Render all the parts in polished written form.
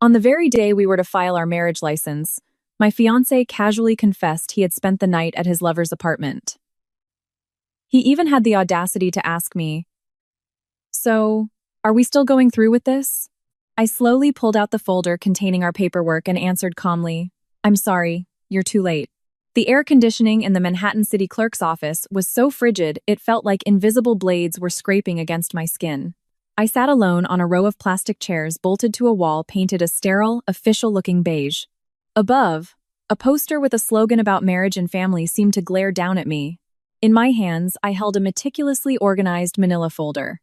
On the very day we were to file our marriage license, my fiancé casually confessed he had spent the night at his lover's apartment. He even had the audacity to ask me, "So, are we still going through with this?" I slowly pulled out the folder containing our paperwork and answered calmly, "I'm sorry, you're too late." The air conditioning in the Manhattan City Clerk's office was so frigid it felt like invisible blades were scraping against my skin. I sat alone on a row of plastic chairs bolted to a wall painted a sterile, official-looking beige. Above, a poster with a slogan about marriage and family seemed to glare down at me. In my hands, I held a meticulously organized manila folder.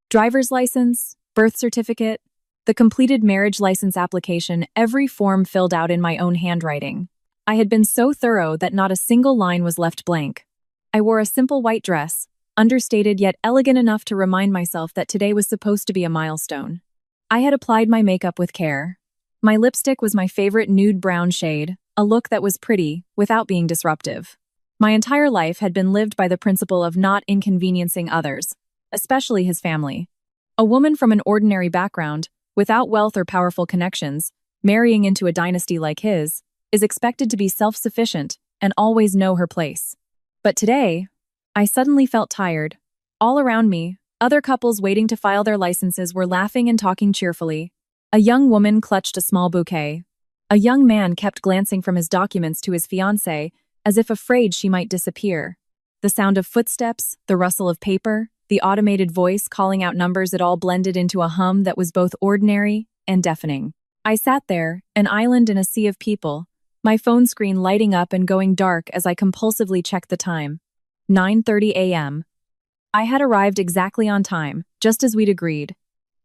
Driver's license, birth certificate, the completed marriage license application, every form filled out in my own handwriting. I had been so thorough that not a single line was left blank. I wore a simple white dress, understated yet elegant enough to remind myself that today was supposed to be a milestone. I had applied my makeup with care. My lipstick was my favorite nude brown shade, a look that was pretty without being disruptive. My entire life had been lived by the principle of not inconveniencing others, especially his family. A woman from an ordinary background, without wealth or powerful connections, marrying into a dynasty like his, is expected to be self-sufficient and always know her place. But today, I suddenly felt tired. All around me, other couples waiting to file their licenses were laughing and talking cheerfully. A young woman clutched a small bouquet. A young man kept glancing from his documents to his fiancée, as if afraid she might disappear. The sound of footsteps, the rustle of paper, the automated voice calling out numbers, it all blended into a hum that was both ordinary and deafening. I sat there, an island in a sea of people, my phone screen lighting up and going dark as I compulsively checked the time. 9:30 a.m. I had arrived exactly on time, just as we'd agreed.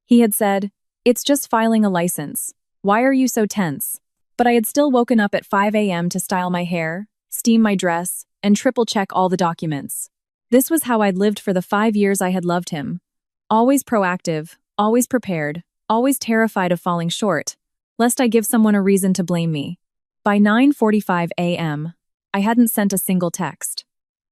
He had said, "It's just filing a license. Why are you so tense?" But I had still woken up at 5 a.m. to style my hair, steam my dress, and triple-check all the documents. This was how I'd lived for the 5 years I had loved him. Always proactive, always prepared, always terrified of falling short, lest I give someone a reason to blame me. By 9:45 a.m., I hadn't sent a single text.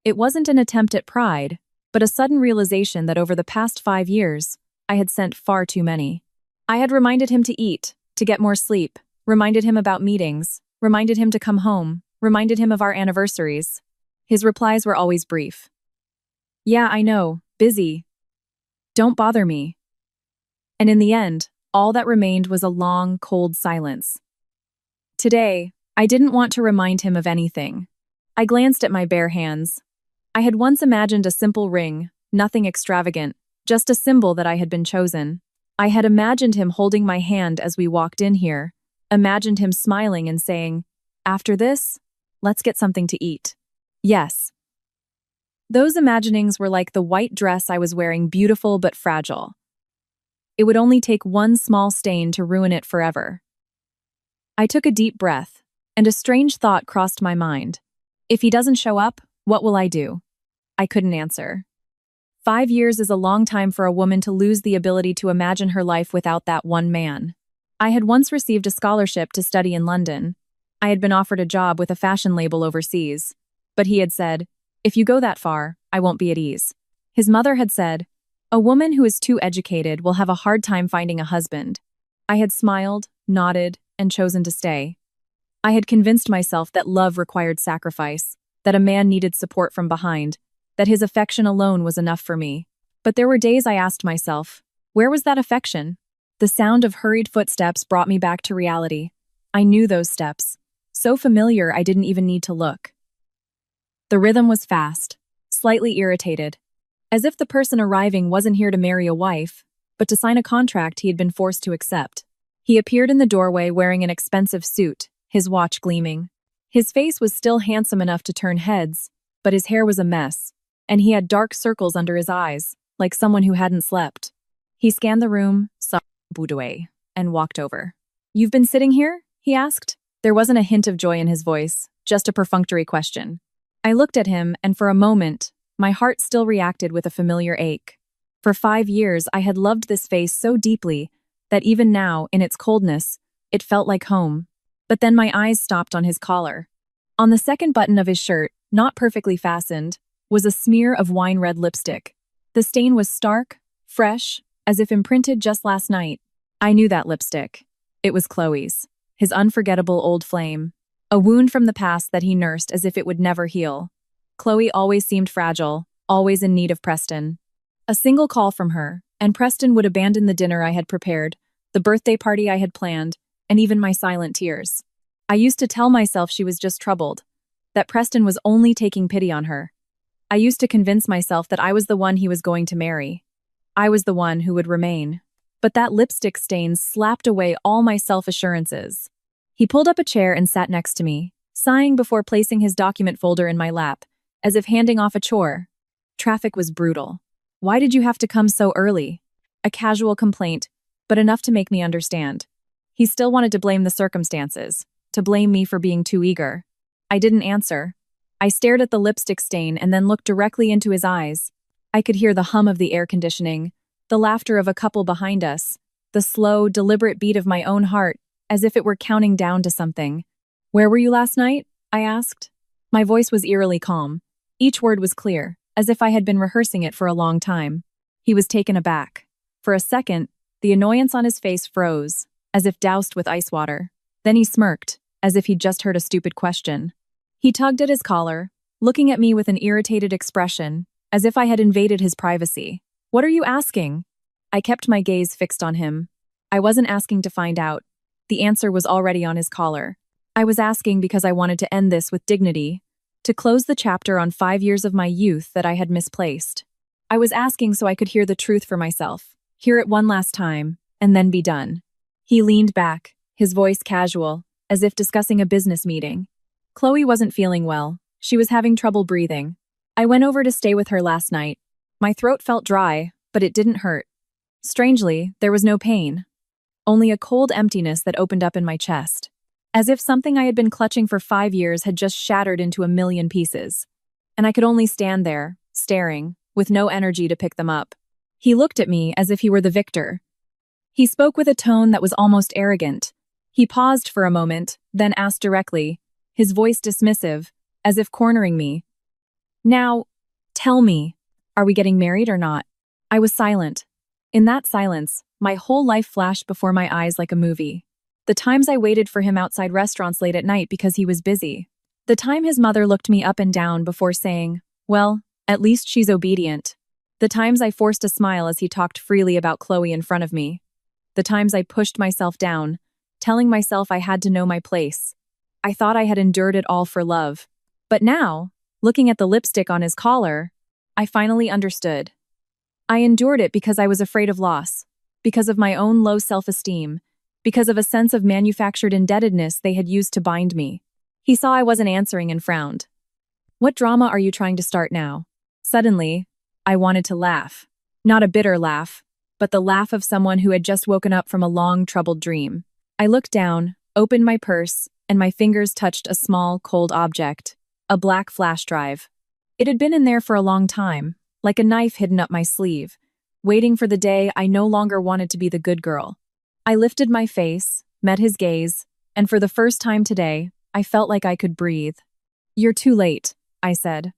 It wasn't an attempt at pride, but a sudden realization that over the past 5 years, I had sent far too many. I had reminded him to eat, to get more sleep, reminded him about meetings, reminded him to come home, reminded him of our anniversaries. His replies were always brief. "Yeah, I know, busy. Don't bother me." And in the end, all that remained was a long, cold silence. Today, I didn't want to remind him of anything. I glanced at my bare hands. I had once imagined a simple ring, nothing extravagant, just a symbol that I had been chosen. I had imagined him holding my hand as we walked in here, imagined him smiling and saying, "After this, let's get something to eat." Yes. Those imaginings were like the white dress I was wearing, beautiful but fragile. It would only take one small stain to ruin it forever. I took a deep breath, and a strange thought crossed my mind. If he doesn't show up, what will I do? I couldn't answer. 5 years is a long time for a woman to lose the ability to imagine her life without that one man. I had once received a scholarship to study in London. I had been offered a job with a fashion label overseas. But he had said, "If you go that far, I won't be at ease." His mother had said, "A woman who is too educated will have a hard time finding a husband." I had smiled, nodded, and chosen to stay. I had convinced myself that love required sacrifice, that a man needed support from behind, that his affection alone was enough for me. But there were days I asked myself, where was that affection? The sound of hurried footsteps brought me back to reality. I knew those steps. So familiar I didn't even need to look. The rhythm was fast, slightly irritated, as if the person arriving wasn't here to marry a wife, but to sign a contract he had been forced to accept. He appeared in the doorway wearing an expensive suit, his watch gleaming. His face was still handsome enough to turn heads, but his hair was a mess, and he had dark circles under his eyes, like someone who hadn't slept. He scanned the room, saw boudoir, and walked over. "You've been sitting here?" he asked. There wasn't a hint of joy in his voice, just a perfunctory question. I looked at him, and for a moment, my heart still reacted with a familiar ache. For 5 years, I had loved this face so deeply that even now, in its coldness, it felt like home. But then my eyes stopped on his collar. On the second button of his shirt, not perfectly fastened, was a smear of wine-red lipstick. The stain was stark, fresh, as if imprinted just last night. I knew that lipstick. It was Chloe's, his unforgettable old flame, a wound from the past that he nursed as if it would never heal. Chloe always seemed fragile, always in need of Preston. A single call from her, and Preston would abandon the dinner I had prepared, the birthday party I had planned, and even my silent tears. I used to tell myself she was just troubled, that Preston was only taking pity on her. I used to convince myself that I was the one he was going to marry. I was the one who would remain. But that lipstick stain slapped away all my self-assurances. He pulled up a chair and sat next to me, sighing before placing his document folder in my lap, as if handing off a chore. Traffic was brutal. Why did you have to come so early? A casual complaint, but enough to make me understand. He still wanted to blame the circumstances, to blame me for being too eager. I didn't answer. I stared at the lipstick stain and then looked directly into his eyes. I could hear the hum of the air conditioning, the laughter of a couple behind us, the slow, deliberate beat of my own heart, as if it were counting down to something. "Where were you last night?" I asked. My voice was eerily calm. Each word was clear, as if I had been rehearsing it for a long time. He was taken aback. For a second, the annoyance on his face froze, as if doused with ice water. Then he smirked, as if he'd just heard a stupid question. He tugged at his collar, looking at me with an irritated expression, as if I had invaded his privacy. "What are you asking?" I kept my gaze fixed on him. I wasn't asking to find out. The answer was already on his collar. I was asking because I wanted to end this with dignity, to close the chapter on 5 years of my youth that I had misplaced. I was asking so I could hear the truth for myself, hear it one last time, and then be done. He leaned back, his voice casual, as if discussing a business meeting. Chloe wasn't feeling well. She was having trouble breathing. I went over to stay with her last night. My throat felt dry, but it didn't hurt. Strangely, there was no pain. Only a cold emptiness that opened up in my chest. As if something I had been clutching for 5 years had just shattered into a million pieces. And I could only stand there, staring, with no energy to pick them up. He looked at me as if he were the victor. He spoke with a tone that was almost arrogant. He paused for a moment, then asked directly, his voice dismissive, as if cornering me. "Now, tell me, are we getting married or not?" I was silent. In that silence, my whole life flashed before my eyes like a movie. The times I waited for him outside restaurants late at night because he was busy. The time his mother looked me up and down before saying, "Well, at least she's obedient." The times I forced a smile as he talked freely about Chloe in front of me. The times I pushed myself down, telling myself I had to know my place. I thought I had endured it all for love. But now, looking at the lipstick on his collar, I finally understood. I endured it because I was afraid of loss, because of my own low self-esteem, because of a sense of manufactured indebtedness they had used to bind me. He saw I wasn't answering and frowned. "What drama are you trying to start now?" Suddenly, I wanted to laugh. Not a bitter laugh, but the laugh of someone who had just woken up from a long, troubled dream. I looked down, opened my purse, and my fingers touched a small, cold object, a black flash drive. It had been in there for a long time, like a knife hidden up my sleeve, waiting for the day I no longer wanted to be the good girl. I lifted my face, met his gaze, and for the first time today, I felt like I could breathe. "You're too late," I said.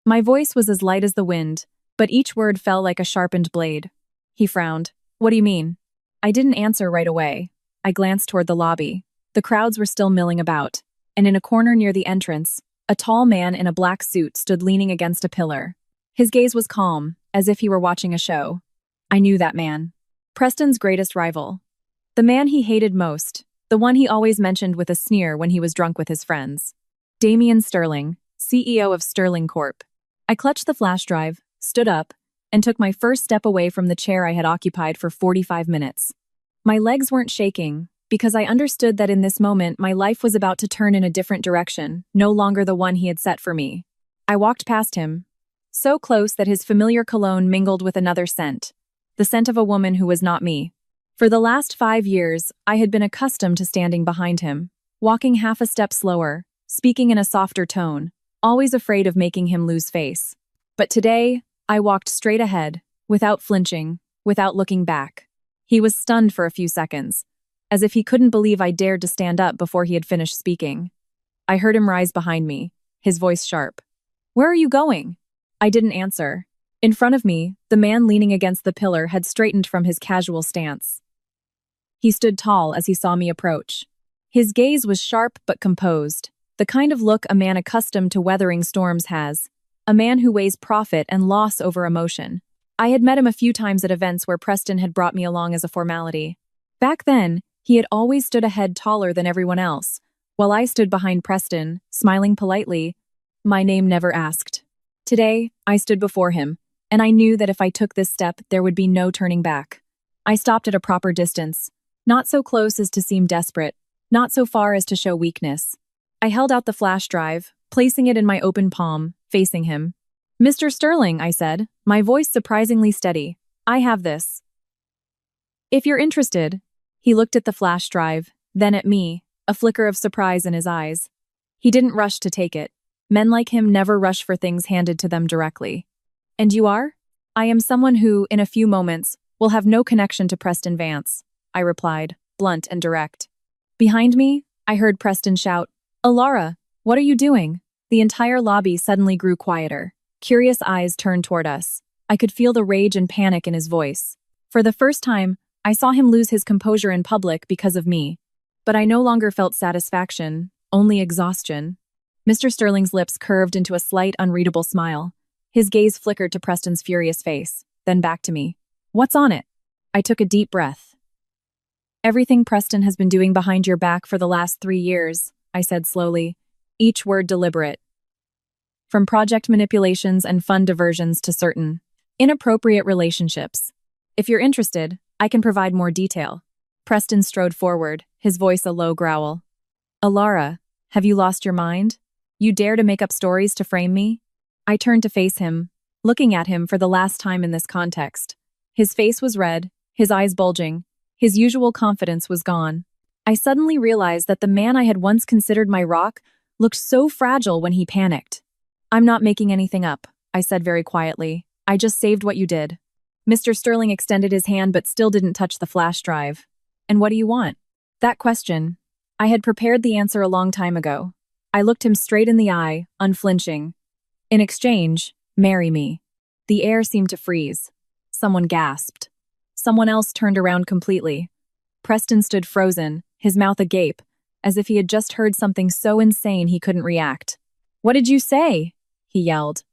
My voice was as light as the wind, but each word fell like a sharpened blade. He frowned. "What do you mean?" I didn't answer right away. I glanced toward the lobby. The crowds were still milling about, and in a corner near the entrance, a tall man in a black suit stood leaning against a pillar. His gaze was calm, as if he were watching a show. I knew that man. Preston's greatest rival. The man he hated most, the one he always mentioned with a sneer when he was drunk with his friends. Damian Sterling, CEO of Sterling Corp. I clutched the flash drive, stood up, and took my first step away from the chair I had occupied for 45 minutes. My legs weren't shaking, because I understood that in this moment my life was about to turn in a different direction, no longer the one he had set for me. I walked past him, so close that his familiar cologne mingled with another scent, the scent of a woman who was not me. For the last 5 years, I had been accustomed to standing behind him, walking half a step slower, speaking in a softer tone, always afraid of making him lose face. But today, I walked straight ahead, without flinching, without looking back. He was stunned for a few seconds, as if he couldn't believe I dared to stand up before he had finished speaking. I heard him rise behind me, his voice sharp. "Where are you going?" I didn't answer. In front of me, the man leaning against the pillar had straightened from his casual stance. He stood tall as he saw me approach. His gaze was sharp but composed, the kind of look a man accustomed to weathering storms has, a man who weighs profit and loss over emotion. I had met him a few times at events where Preston had brought me along as a formality. Back then, he had always stood a head taller than everyone else, while I stood behind Preston, smiling politely, my name never asked. Today, I stood before him, and I knew that if I took this step, there would be no turning back. I stopped at a proper distance, not so close as to seem desperate, not so far as to show weakness. I held out the flash drive, placing it in my open palm, facing him. "Mr. Sterling," I said, my voice surprisingly steady, "I have this. If you're interested." He looked at the flash drive, then at me, a flicker of surprise in his eyes. He didn't rush to take it. Men like him never rush for things handed to them directly. "And you are?" "I am someone who, in a few moments, will have no connection to Preston Vance," I replied, blunt and direct. Behind me, I heard Preston shout, "Alara, what are you doing?" The entire lobby suddenly grew quieter. Curious eyes turned toward us. I could feel the rage and panic in his voice. For the first time, I saw him lose his composure in public because of me. But I no longer felt satisfaction, only exhaustion. Mr. Sterling's lips curved into a slight, unreadable smile. His gaze flickered to Preston's furious face, then back to me. "What's on it?" I took a deep breath. "Everything Preston has been doing behind your back for the last 3 years," I said slowly, each word deliberate. "From project manipulations and fun diversions to certain inappropriate relationships. If you're interested, I can provide more detail." Preston strode forward, his voice a low growl. "Alara, have you lost your mind? You dare to make up stories to frame me?" I turned to face him, looking at him for the last time in this context. His face was red, his eyes bulging, his usual confidence was gone. I suddenly realized that the man I had once considered my rock looked so fragile when he panicked. "I'm not making anything up," I said very quietly. "I just saved what you did." Mr. Sterling extended his hand but still didn't touch the flash drive. "And what do you want?" That question. I had prepared the answer a long time ago. I looked him straight in the eye, unflinching. "In exchange, marry me." The air seemed to freeze. Someone gasped. Someone else turned around completely. Preston stood frozen, his mouth agape, as if he had just heard something so insane he couldn't react. "What did you say?" he yelled.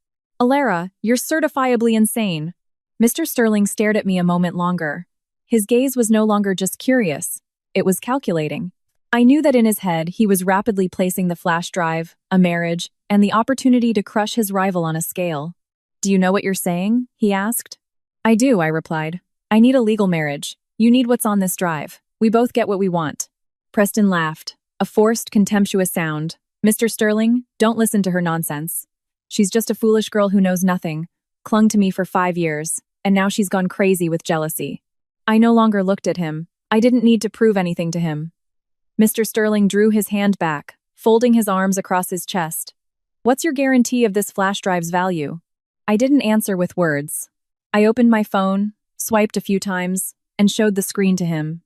"Alara, you're certifiably insane." Mr. Sterling stared at me a moment longer. His gaze was no longer just curious. It was calculating. I knew that in his head he was rapidly placing the flash drive, a marriage, and the opportunity to crush his rival on a scale. "Do you know what you're saying?" he asked. "I do," I replied. "I need a legal marriage. You need what's on this drive. We both get what we want." Preston laughed, a forced, contemptuous sound. "Mr. Sterling, don't listen to her nonsense. She's just a foolish girl who knows nothing, clung to me for 5 years, and now she's gone crazy with jealousy." I no longer looked at him. I didn't need to prove anything to him. Mr. Sterling drew his hand back, folding his arms across his chest. "What's your guarantee of this flash drive's value?" I didn't answer with words. I opened my phone, swiped a few times, and showed the screen to him.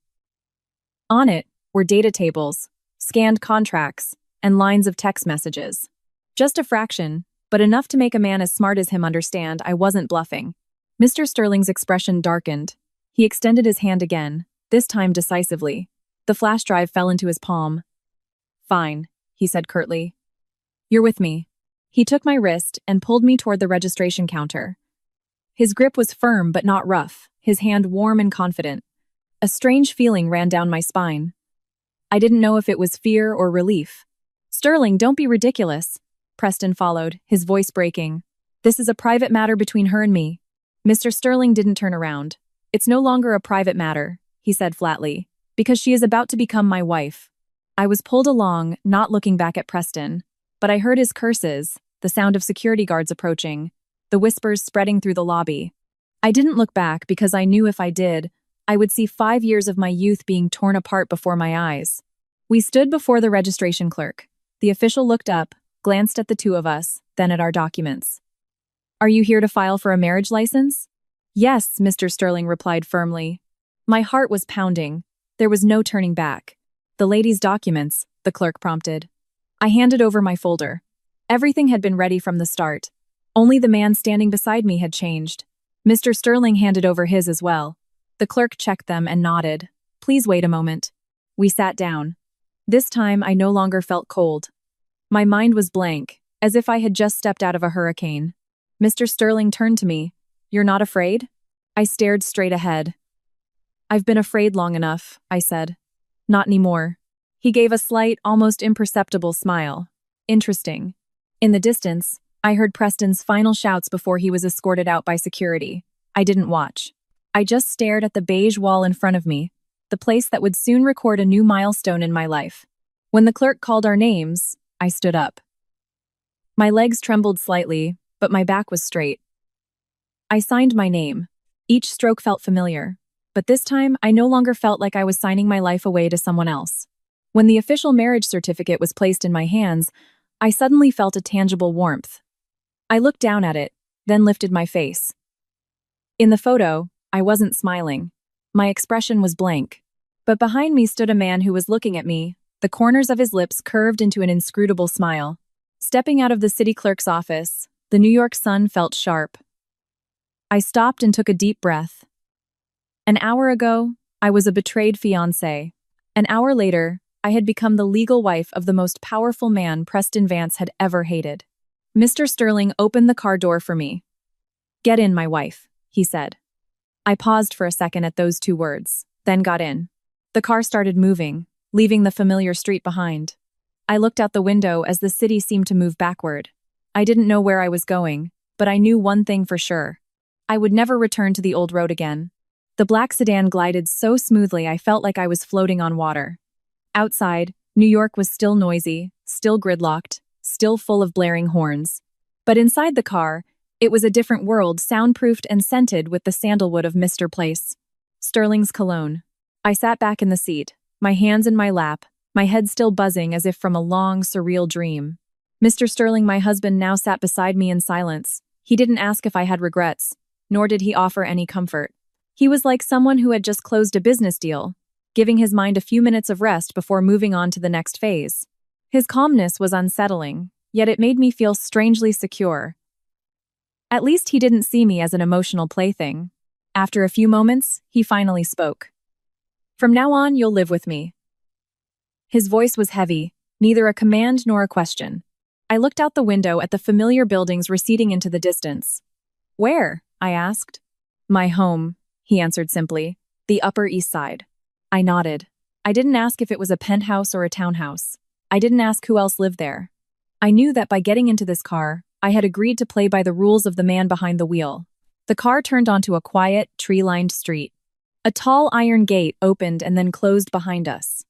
On it were data tables, scanned contracts, and lines of text messages. Just a fraction, but enough to make a man as smart as him understand I wasn't bluffing. Mr. Sterling's expression darkened. He extended his hand again, this time decisively. The flash drive fell into his palm. "Fine," he said curtly. "You're with me." He took my wrist and pulled me toward the registration counter. His grip was firm but not rough, his hand warm and confident. A strange feeling ran down my spine. I didn't know if it was fear or relief. "Sterling, don't be ridiculous," Preston followed, his voice breaking. "This is a private matter between her and me." Mr. Sterling didn't turn around. "It's no longer a private matter," he said flatly, "because she is about to become my wife." I was pulled along, not looking back at Preston, but I heard his curses, the sound of security guards approaching, the whispers spreading through the lobby. I didn't look back because I knew if I did, I would see 5 years of my youth being torn apart before my eyes. We stood before the registration clerk. The official looked up, glanced at the two of us, then at our documents. "Are you here to file for a marriage license?" "Yes," Mr. Sterling replied firmly. My heart was pounding. There was no turning back. "The lady's documents," the clerk prompted. I handed over my folder. Everything had been ready from the start. Only the man standing beside me had changed. Mr. Sterling handed over his as well. The clerk checked them and nodded. Please wait a moment. We sat down. This time I no longer felt cold. My mind was blank, as if I had just stepped out of a hurricane. Mr. Sterling turned to me. You're not afraid? I stared straight ahead. I've been afraid long enough, I said. Not anymore. He gave a slight, almost imperceptible smile. Interesting. In the distance, I heard Preston's final shouts before he was escorted out by security. I didn't watch. I just stared at the beige wall in front of me, the place that would soon record a new milestone in my life. When the clerk called our names, I stood up. My legs trembled slightly, but my back was straight. I signed my name. Each stroke felt familiar, but this time I no longer felt like I was signing my life away to someone else. When the official marriage certificate was placed in my hands, I suddenly felt a tangible warmth. I looked down at it, then lifted my face. In the photo, I wasn't smiling. My expression was blank. But behind me stood a man who was looking at me, the corners of his lips curved into an inscrutable smile. Stepping out of the city clerk's office, the New York sun felt sharp. I stopped and took a deep breath. An hour ago, I was a betrayed fiancé. An hour later, I had become the legal wife of the most powerful man Preston Vance had ever hated. Mr. Sterling opened the car door for me. Get in, my wife, he said. I paused for a second at those two words, then got in. The car started moving, leaving the familiar street behind. I looked out the window as the city seemed to move backward. I didn't know where I was going, but I knew one thing for sure. I would never return to the old road again. The black sedan glided so smoothly I felt like I was floating on water. Outside, New York was still noisy, still gridlocked, still full of blaring horns. But inside the car, it was a different world, soundproofed and scented with the sandalwood of Mr. Place. Sterling's cologne. I sat back in the seat, my hands in my lap, my head still buzzing as if from a long, surreal dream. Mr. Sterling, my husband, now sat beside me in silence. He didn't ask if I had regrets, nor did he offer any comfort. He was like someone who had just closed a business deal, giving his mind a few minutes of rest before moving on to the next phase. His calmness was unsettling, yet it made me feel strangely secure. At least he didn't see me as an emotional plaything. After a few moments, he finally spoke. From now on, you'll live with me. His voice was heavy, neither a command nor a question. I looked out the window at the familiar buildings receding into the distance. Where? I asked. My home, he answered simply. The Upper East Side. I nodded. I didn't ask if it was a penthouse or a townhouse. I didn't ask who else lived there. I knew that by getting into this car, I had agreed to play by the rules of the man behind the wheel. The car turned onto a quiet, tree-lined street. A tall iron gate opened and then closed behind us.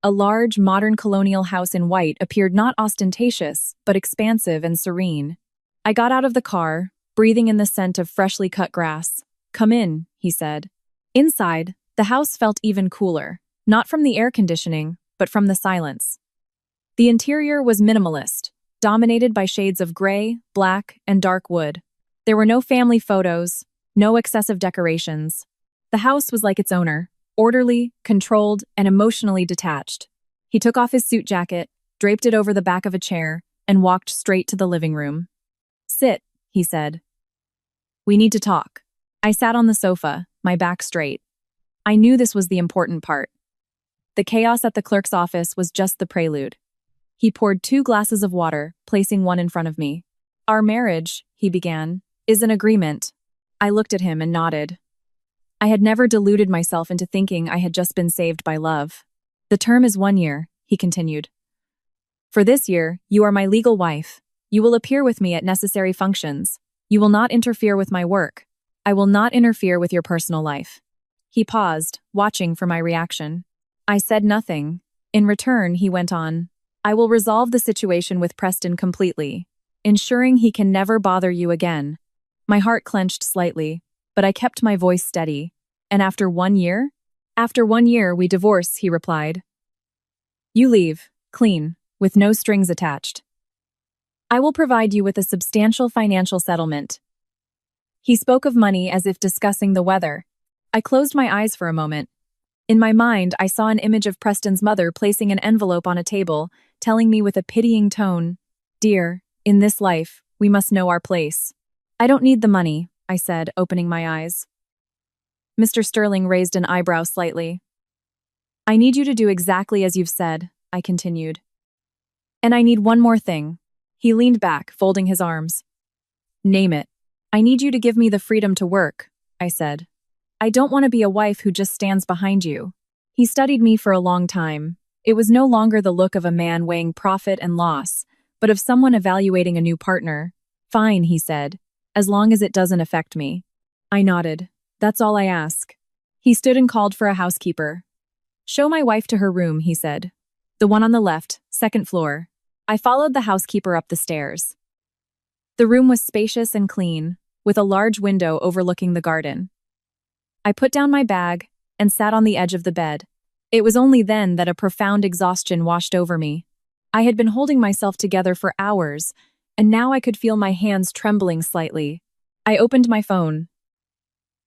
A large, modern colonial house in white appeared not ostentatious, but expansive and serene. I got out of the car, breathing in the scent of freshly cut grass. Come in, he said. Inside, the house felt even cooler, not from the air conditioning, but from the silence. The interior was minimalist, dominated by shades of gray, black, and dark wood. There were no family photos, no excessive decorations. The house was like its owner, orderly, controlled, and emotionally detached. He took off his suit jacket, draped it over the back of a chair, and walked straight to the living room. Sit, he said. We need to talk. I sat on the sofa, my back straight. I knew this was the important part. The chaos at the clerk's office was just the prelude. He poured 2 glasses of water, placing one in front of me. Our marriage, he began, is an agreement. I looked at him and nodded. I had never deluded myself into thinking I had just been saved by love. The term is 1 year, he continued. For this year, you are my legal wife. You will appear with me at necessary functions. You will not interfere with my work. I will not interfere with your personal life. He paused, watching for my reaction. I said nothing. In return, he went on. I will resolve the situation with Preston completely, ensuring he can never bother you again. My heart clenched slightly, but I kept my voice steady. And after 1 year? After 1 year, we divorce, he replied. You leave, clean, with no strings attached. I will provide you with a substantial financial settlement. He spoke of money as if discussing the weather. I closed my eyes for a moment. In my mind, I saw an image of Preston's mother placing an envelope on a table, telling me with a pitying tone, Dear, in this life, we must know our place. I don't need the money, I said, opening my eyes. Mr. Sterling raised an eyebrow slightly. I need you to do exactly as you've said, I continued. And I need one more thing. He leaned back, folding his arms. Name it. I need you to give me the freedom to work, I said. I don't want to be a wife who just stands behind you. He studied me for a long time. It was no longer the look of a man weighing profit and loss, but of someone evaluating a new partner. Fine, he said, as long as it doesn't affect me. I nodded. That's all I ask. He stood and called for a housekeeper. Show my wife to her room, he said. The one on the left, second floor. I followed the housekeeper up the stairs. The room was spacious and clean, with a large window overlooking the garden. I put down my bag and sat on the edge of the bed. It was only then that a profound exhaustion washed over me. I had been holding myself together for hours, and now I could feel my hands trembling slightly. I opened my phone.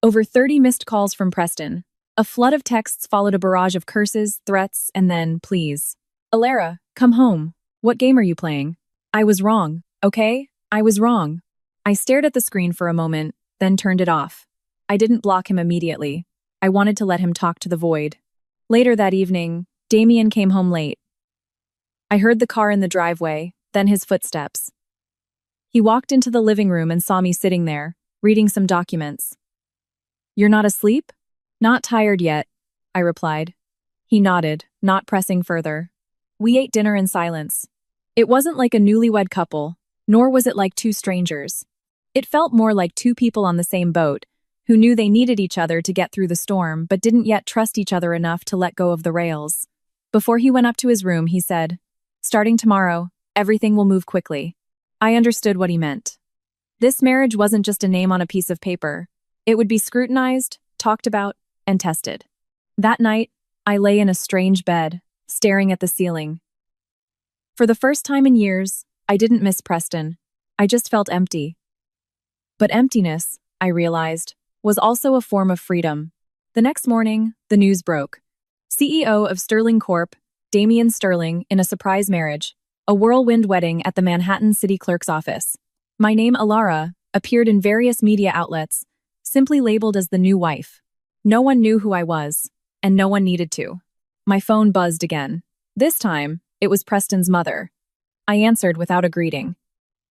Over 30 missed calls from Preston. A flood of texts followed a barrage of curses, threats, and then, please. Alara, come home. What game are you playing? I was wrong, okay? I was wrong. I stared at the screen for a moment, then turned it off. I didn't block him immediately. I wanted to let him talk to the void. Later that evening, Damien came home late. I heard the car in the driveway, then his footsteps. He walked into the living room and saw me sitting there, reading some documents. You're not asleep? Not tired yet, I replied. He nodded, not pressing further. We ate dinner in silence. It wasn't like a newlywed couple, nor was it like two strangers. It felt more like two people on the same boat, who knew they needed each other to get through the storm but didn't yet trust each other enough to let go of the rails. Before he went up to his room, he said, starting tomorrow, everything will move quickly. I understood what he meant. This marriage wasn't just a name on a piece of paper. It would be scrutinized, talked about, and tested. That night, I lay in a strange bed, staring at the ceiling. For the first time in years, I didn't miss Preston. I just felt empty. But emptiness, I realized, was also a form of freedom. The next morning, the news broke. CEO of Sterling Corp., Damien Sterling, in a surprise marriage, a whirlwind wedding at the Manhattan City Clerk's office. My name, Alara, appeared in various media outlets, simply labeled as the new wife. No one knew who I was, and no one needed to. My phone buzzed again. This time, it was Preston's mother. I answered without a greeting.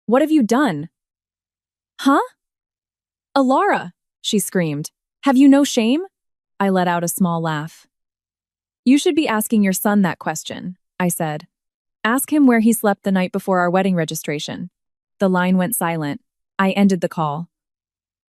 What have you done? Huh? Alara, she screamed. Have you no shame? I let out a small laugh. You should be asking your son that question, I said. Ask him where he slept the night before our wedding registration. The line went silent. I ended the call.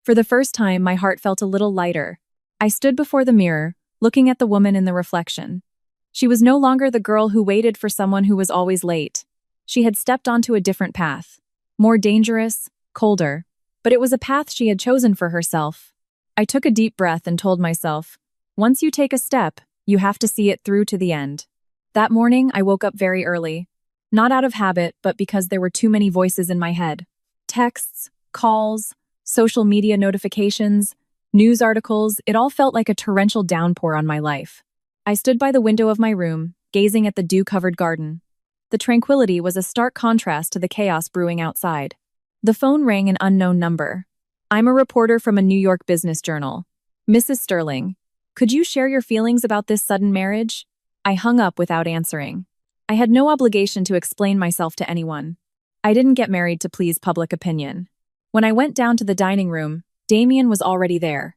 For the first time, my heart felt a little lighter. I stood before the mirror, looking at the woman in the reflection. She was no longer the girl who waited for someone who was always late. She had stepped onto a different path. More dangerous, colder. But it was a path she had chosen for herself. I took a deep breath and told myself, once you take a step, you have to see it through to the end. That morning, I woke up very early. Not out of habit, but because there were too many voices in my head. Texts, calls, social media notifications, news articles, it all felt like a torrential downpour on my life. I stood by the window of my room, gazing at the dew-covered garden. The tranquility was a stark contrast to the chaos brewing outside. The phone rang an unknown number. I'm a reporter from a New York business journal. Mrs. Sterling, could you share your feelings about this sudden marriage? I hung up without answering. I had no obligation to explain myself to anyone. I didn't get married to please public opinion. When I went down to the dining room, Damien was already there.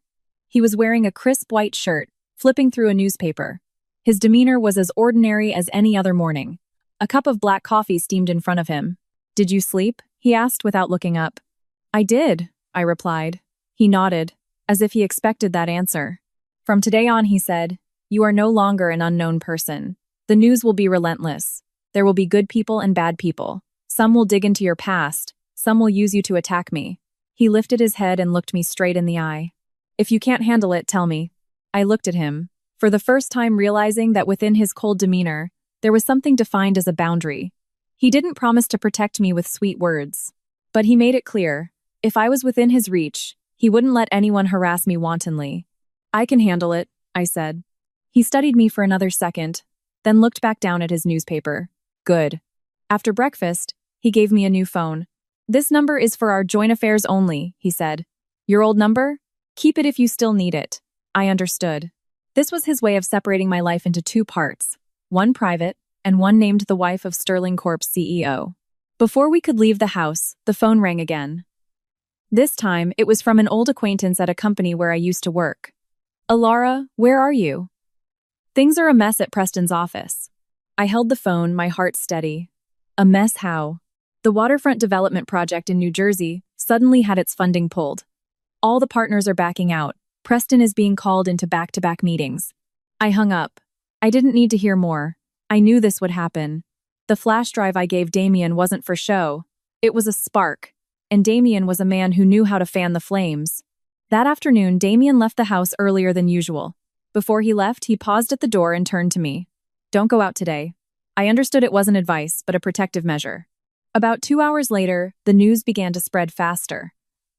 He was wearing a crisp white shirt, flipping through a newspaper. His demeanor was as ordinary as any other morning. A cup of black coffee steamed in front of him. Did you sleep? He asked without looking up. I did, I replied. He nodded, as if he expected that answer. From today on, he said, you are no longer an unknown person. The news will be relentless. There will be good people and bad people. Some will dig into your past. Some will use you to attack me. He lifted his head and looked me straight in the eye. If you can't handle it, tell me. I looked at him, for the first time realizing that within his cold demeanor, there was something defined as a boundary. He didn't promise to protect me with sweet words. But he made it clear, if I was within his reach, he wouldn't let anyone harass me wantonly. I can handle it, I said. He studied me for another second, then looked back down at his newspaper. Good. After breakfast, he gave me a new phone. This number is for our joint affairs only, he said. Your old number? Keep it if you still need it. I understood. This was his way of separating my life into two parts, one private and one named the wife of Sterling Corp's CEO. Before we could leave the house, the phone rang again. This time, it was from an old acquaintance at a company where I used to work. "Alara, where are you?" "Things are a mess at Preston's office." I held the phone, my heart steady. A mess how? The waterfront development project in New Jersey suddenly had its funding pulled. All the partners are backing out. Preston is being called into back-to-back meetings. I hung up. I didn't need to hear more. I knew this would happen. The flash drive I gave Damien wasn't for show. It was a spark. And Damien was a man who knew how to fan the flames. That afternoon, Damien left the house earlier than usual. Before he left, he paused at the door and turned to me. "Don't go out today." I understood it wasn't advice, but a protective measure. About 2 hours later, the news began to spread faster.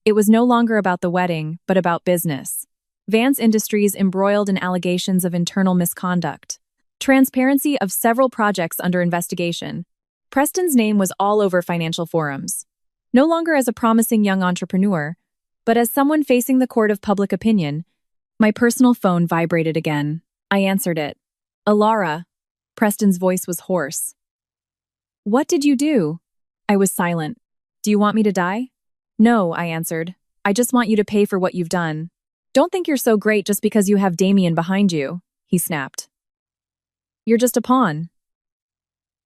It was no longer about the wedding, but about business. Vance Industries embroiled in allegations of internal misconduct. Transparency of several projects under investigation. Preston's name was all over financial forums. No longer as a promising young entrepreneur, but as someone facing the court of public opinion. My personal phone vibrated again. I answered it. "Alara." Preston's voice was hoarse. "What did you do?" I was silent. "Do you want me to die?" "No," I answered. "I just want you to pay for what you've done. Don't think you're so great just because you have Damien behind you," he snapped. "You're just a pawn."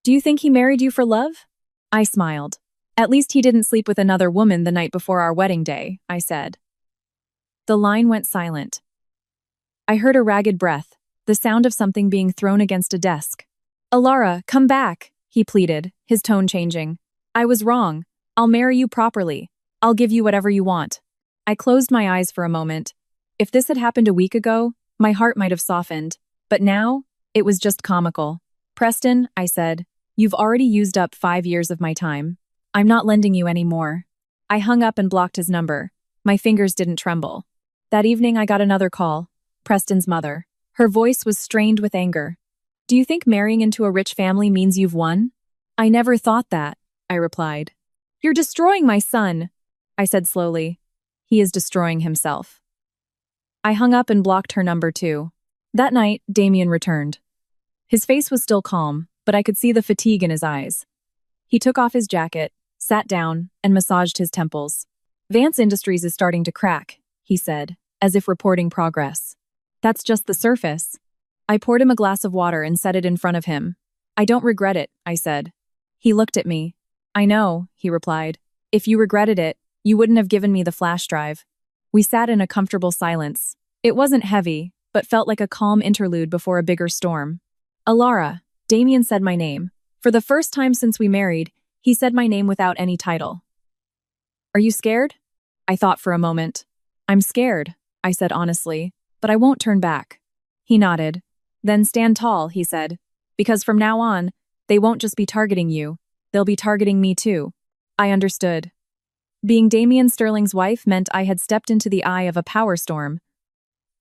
"Do you think he married you for love?" I smiled. "At least he didn't sleep with another woman the night before our wedding day," I said. The line went silent. I heard a ragged breath, the sound of something being thrown against a desk. "Alara, come back," he pleaded, his tone changing. "I was wrong. I'll marry you properly. I'll give you whatever you want." I closed my eyes for a moment. If this had happened a week ago, my heart might have softened. But now, it was just comical. "Preston," I said, "you've already used up 5 years of my time. I'm not lending you any more." I hung up and blocked his number. My fingers didn't tremble. That evening I got another call. Preston's mother. Her voice was strained with anger. "Do you think marrying into a rich family means you've won?" "I never thought that," I replied. "You're destroying my son," I said slowly. "He is destroying himself." I hung up and blocked her number too. That night, Damien returned. His face was still calm, but I could see the fatigue in his eyes. He took off his jacket, sat down, and massaged his temples. "Vance Industries is starting to crack," he said, as if reporting progress. "That's just the surface." I poured him a glass of water and set it in front of him. "I don't regret it," I said. He looked at me. "I know," he replied. "If you regretted it, you wouldn't have given me the flash drive." We sat in a comfortable silence. It wasn't heavy, but felt like a calm interlude before a bigger storm. "Alara," Damien said my name. For the first time since we married, he said my name without any title. "Are you scared?" I thought for a moment. "I'm scared," I said honestly, "but I won't turn back." He nodded. "Then stand tall," he said, "because from now on, they won't just be targeting you, they'll be targeting me too." I understood. Being Damien Sterling's wife meant I had stepped into the eye of a power storm.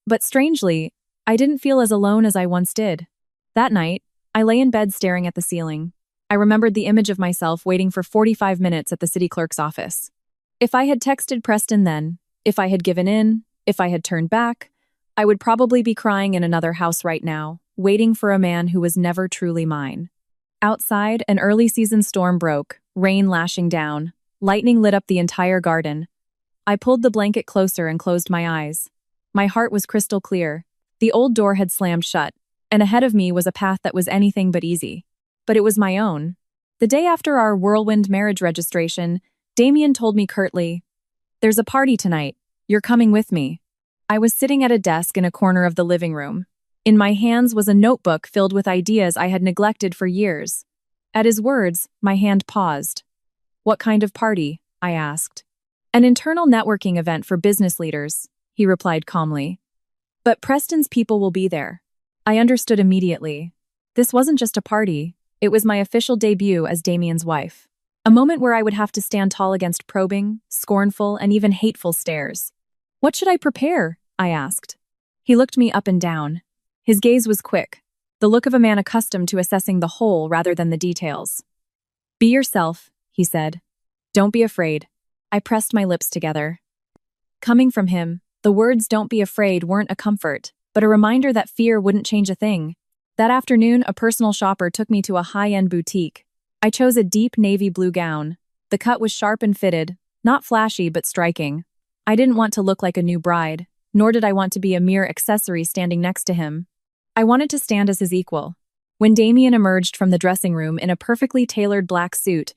But strangely, I didn't feel as alone as I once did. That night, I lay in bed staring at the ceiling. I remembered the image of myself waiting for 45 minutes at the city clerk's office. If I had texted Preston then, if I had given in, if I had turned back, I would probably be crying in another house right now, waiting for a man who was never truly mine. Outside, an early season storm broke, rain lashing down. Lightning lit up the entire garden. I pulled the blanket closer and closed my eyes. My heart was crystal clear. The old door had slammed shut, and ahead of me was a path that was anything but easy. But it was my own. The day after our whirlwind marriage registration, Damien told me curtly, "There's a party tonight. You're coming with me." I was sitting at a desk in a corner of the living room. In my hands was a notebook filled with ideas I had neglected for years. At his words, my hand paused. "What kind of party?" I asked. "An internal networking event for business leaders," he replied calmly. "But Preston's people will be there." I understood immediately. This wasn't just a party, it was my official debut as Damien's wife. A moment where I would have to stand tall against probing, scornful, and even hateful stares. "What should I prepare?" I asked. He looked me up and down. His gaze was quick, the look of a man accustomed to assessing the whole rather than the details. "Be yourself," he said. "Don't be afraid." I pressed my lips together. Coming from him, the words "don't be afraid" weren't a comfort, but a reminder that fear wouldn't change a thing. That afternoon, a personal shopper took me to a high-end boutique. I chose a deep navy blue gown. The cut was sharp and fitted, not flashy but striking. I didn't want to look like a new bride, nor did I want to be a mere accessory standing next to him. I wanted to stand as his equal. When Damien emerged from the dressing room in a perfectly tailored black suit,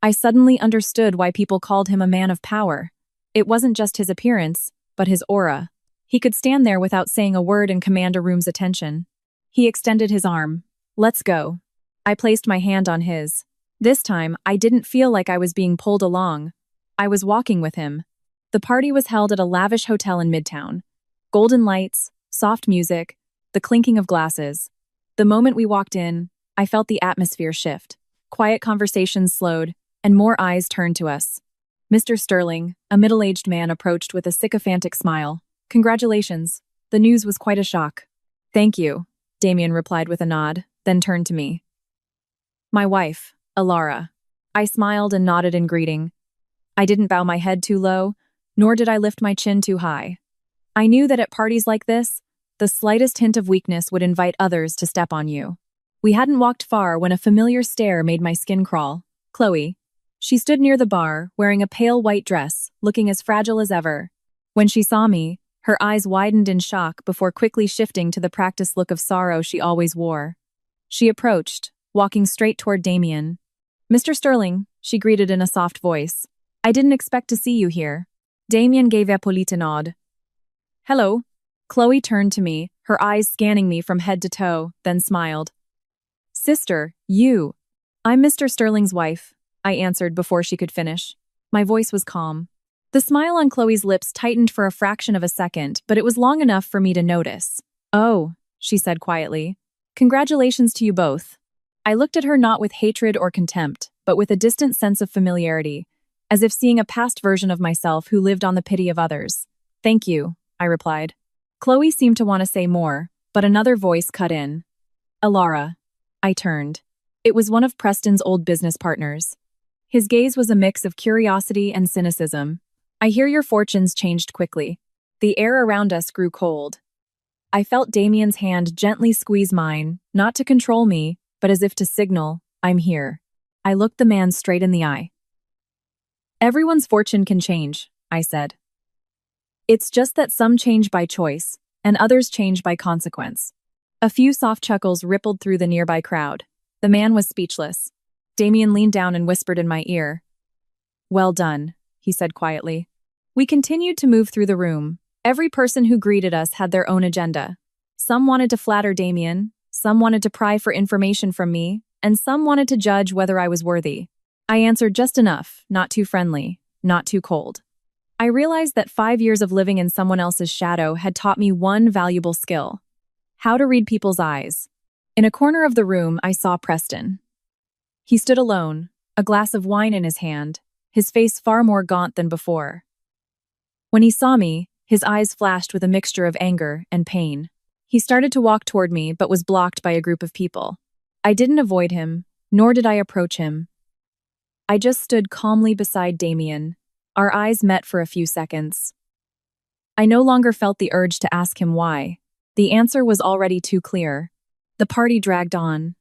I suddenly understood why people called him a man of power. It wasn't just his appearance, but his aura. He could stand there without saying a word and command a room's attention. He extended his arm. "Let's go." I placed my hand on his. This time, I didn't feel like I was being pulled along. I was walking with him. The party was held at a lavish hotel in Midtown. Golden lights, soft music, the clinking of glasses. The moment we walked in, I felt the atmosphere shift. Quiet conversations slowed, and more eyes turned to us. Mr. Sterling, a middle-aged man, approached with a sycophantic smile. "Congratulations. The news was quite a shock." "Thank you," Damien replied with a nod, then turned to me. "My wife, Alara." I smiled and nodded in greeting. I didn't bow my head too low, nor did I lift my chin too high. I knew that at parties like this, the slightest hint of weakness would invite others to step on you. We hadn't walked far when a familiar stare made my skin crawl. Chloe. She stood near the bar, wearing a pale white dress, looking as fragile as ever. When she saw me, her eyes widened in shock before quickly shifting to the practiced look of sorrow she always wore. She approached, walking straight toward Damien. "Mr. Sterling," she greeted in a soft voice. "I didn't expect to see you here." Damien gave a polite nod. "Hello." Chloe turned to me, her eyes scanning me from head to toe, then smiled. "Sister, you." "I'm Mr. Sterling's wife," I answered before she could finish. My voice was calm. The smile on Chloe's lips tightened for a fraction of a second, but it was long enough for me to notice. "Oh," she said quietly. "Congratulations to you both." I looked at her not with hatred or contempt, but with a distant sense of familiarity, as if seeing a past version of myself who lived on the pity of others. "Thank you," I replied. Chloe seemed to want to say more, but another voice cut in. "Alara." I turned. It was one of Preston's old business partners. His gaze was a mix of curiosity and cynicism. "I hear your fortunes changed quickly." The air around us grew cold. I felt Damien's hand gently squeeze mine, not to control me, but as if to signal, "I'm here." I looked the man straight in the eye. "Everyone's fortune can change," I said. "It's just that some change by choice, and others change by consequence." A few soft chuckles rippled through the nearby crowd. The man was speechless. Damien leaned down and whispered in my ear. "Well done," he said quietly. We continued to move through the room. Every person who greeted us had their own agenda. Some wanted to flatter Damien, some wanted to pry for information from me, and some wanted to judge whether I was worthy. I answered just enough, not too friendly, not too cold. I realized that 5 years of living in someone else's shadow had taught me one valuable skill: how to read people's eyes. In a corner of the room, I saw Preston. He stood alone, a glass of wine in his hand, his face far more gaunt than before. When he saw me, his eyes flashed with a mixture of anger and pain. He started to walk toward me, but was blocked by a group of people. I didn't avoid him, nor did I approach him. I just stood calmly beside Damien. Our eyes met for a few seconds. I no longer felt the urge to ask him why. The answer was already too clear. The party dragged on.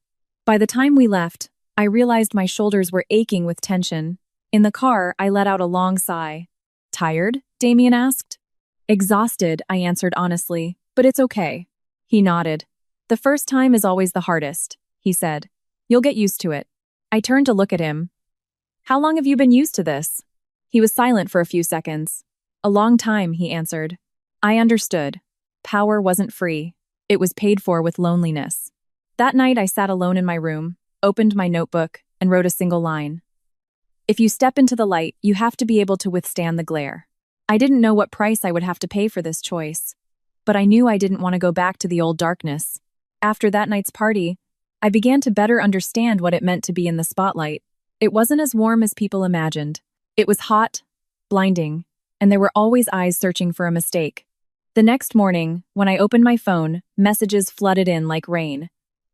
By the time we left, I realized my shoulders were aching with tension. In the car, I let out a long sigh. "Tired?" Damien asked. "Exhausted," I answered honestly, "but it's okay." He nodded. "The first time is always the hardest," he said. "You'll get used to it." I turned to look at him. "How long have you been used to this?" He was silent for a few seconds. "A long time," he answered. I understood. Power wasn't free. It was paid for with loneliness. That night I sat alone in my room, opened my notebook, and wrote a single line. "If you step into the light, you have to be able to withstand the glare." I didn't know what price I would have to pay for this choice, but I knew I didn't want to go back to the old darkness. After that night's party, I began to better understand what it meant to be in the spotlight. It wasn't as warm as people imagined. It was hot, blinding, and there were always eyes searching for a mistake. The next morning, when I opened my phone, messages flooded in like rain.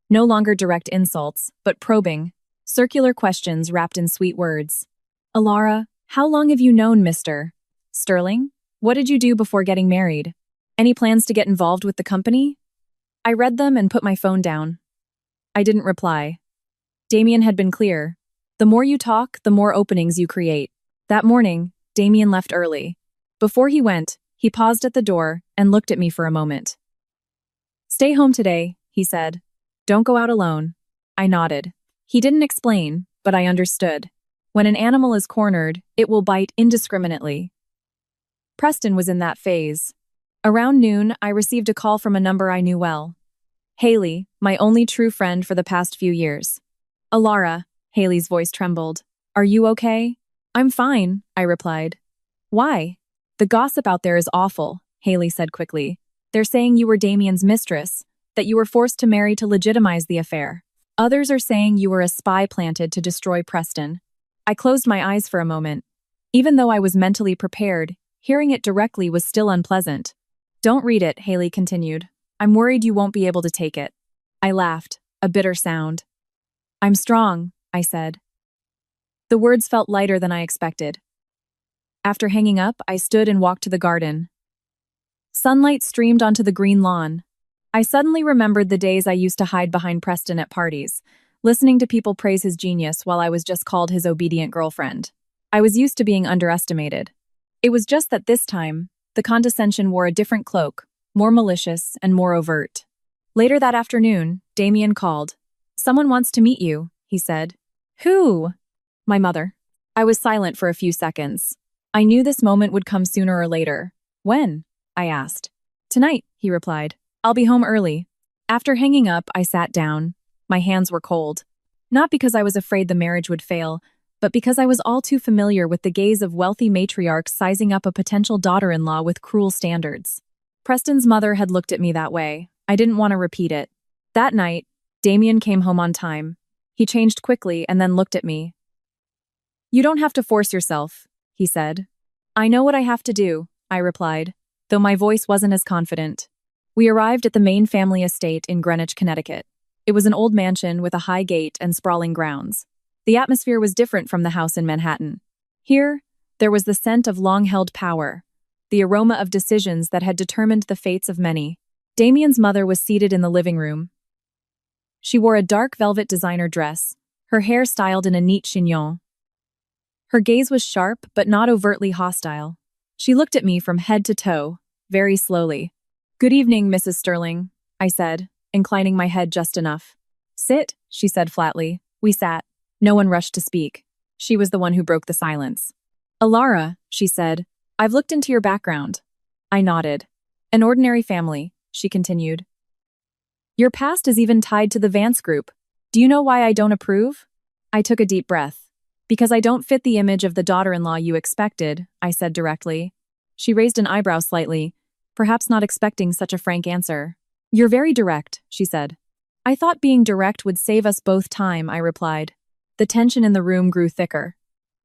No longer direct insults, but probing, circular questions wrapped in sweet words. "Alara, how long have you known Mr. Sterling? What did you do before getting married?" Any plans to get involved with the company? I read them and put my phone down. I didn't reply. Damien had been clear. The more you talk, the more openings you create. That morning, Damien left early. Before he went, he paused at the door and looked at me for a moment. "Stay home today," he said. "Don't go out alone." I nodded. He didn't explain, but I understood. When an animal is cornered, it will bite indiscriminately. Preston was in that phase. Around noon, I received a call from a number I knew well. Haley, my only true friend for the past few years. "Alara," Haley's voice trembled. "Are you okay?" "I'm fine," I replied. "Why?" "The gossip out there is awful," Haley said quickly. "They're saying you were Damien's mistress, that you were forced to marry to legitimize the affair. Others are saying you were a spy planted to destroy Preston." I closed my eyes for a moment. Even though I was mentally prepared, hearing it directly was still unpleasant. "Don't read it," Haley continued. "I'm worried you won't be able to take it." I laughed, a bitter sound. "I'm strong," I said. The words felt lighter than I expected. After hanging up, I stood and walked to the garden. Sunlight streamed onto the green lawn. I suddenly remembered the days I used to hide behind Preston at parties, listening to people praise his genius while I was just called his obedient girlfriend. I was used to being underestimated. It was just that this time, the condescension wore a different cloak, more malicious and more overt. Later that afternoon, Damien called. "Someone wants to meet you," he said. "Who?" "My mother." I was silent for a few seconds. I knew this moment would come sooner or later. "When?" I asked. "Tonight," he replied. "I'll be home early." After hanging up, I sat down. My hands were cold. Not because I was afraid the marriage would fail, but because I was all too familiar with the gaze of wealthy matriarchs sizing up a potential daughter-in-law with cruel standards. Preston's mother had looked at me that way. I didn't want to repeat it. That night, Damien came home on time. He changed quickly and then looked at me. "You don't have to force yourself," he said. "I know what I have to do," I replied, though my voice wasn't as confident. We arrived at the main family estate in Greenwich, Connecticut. It was an old mansion with a high gate and sprawling grounds. The atmosphere was different from the house in Manhattan. Here, there was the scent of long-held power, the aroma of decisions that had determined the fates of many. Damien's mother was seated in the living room. She wore a dark velvet designer dress, her hair styled in a neat chignon. Her gaze was sharp but not overtly hostile. She looked at me from head to toe, very slowly. "Good evening, Mrs. Sterling," I said, inclining my head just enough. "Sit," she said flatly. We sat. No one rushed to speak. She was the one who broke the silence. "Alara," she said, "I've looked into your background." I nodded. "An ordinary family," she continued. "Your past is even tied to the Vance Group. Do you know why I don't approve?" I took a deep breath. "Because I don't fit the image of the daughter-in-law you expected," I said directly. She raised an eyebrow slightly, perhaps not expecting such a frank answer. "You're very direct," she said. "I thought being direct would save us both time," I replied. The tension in the room grew thicker.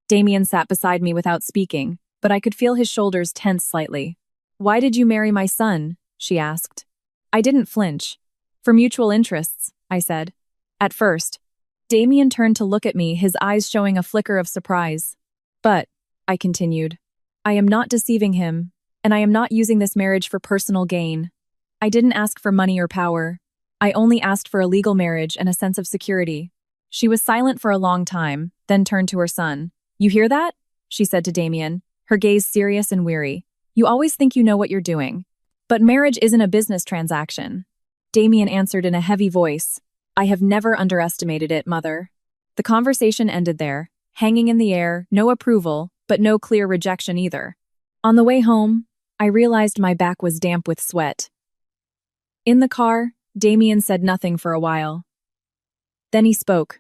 Damien sat beside me without speaking, but I could feel his shoulders tense slightly. "Why did you marry my son?" she asked. I didn't flinch. "For mutual interests," I said. At first, Damien turned to look at me, his eyes showing a flicker of surprise. "But," I continued, "I am not deceiving him, and I am not using this marriage for personal gain. I didn't ask for money or power. I only asked for a legal marriage and a sense of security." She was silent for a long time, then turned to her son. "You hear that?" she said to Damien, her gaze serious and weary. "You always think you know what you're doing. But marriage isn't a business transaction." Damien answered in a heavy voice. "I have never underestimated it, Mother." The conversation ended there, hanging in the air, no approval, but no clear rejection either. On the way home, I realized my back was damp with sweat. In the car, Damien said nothing for a while. Then he spoke.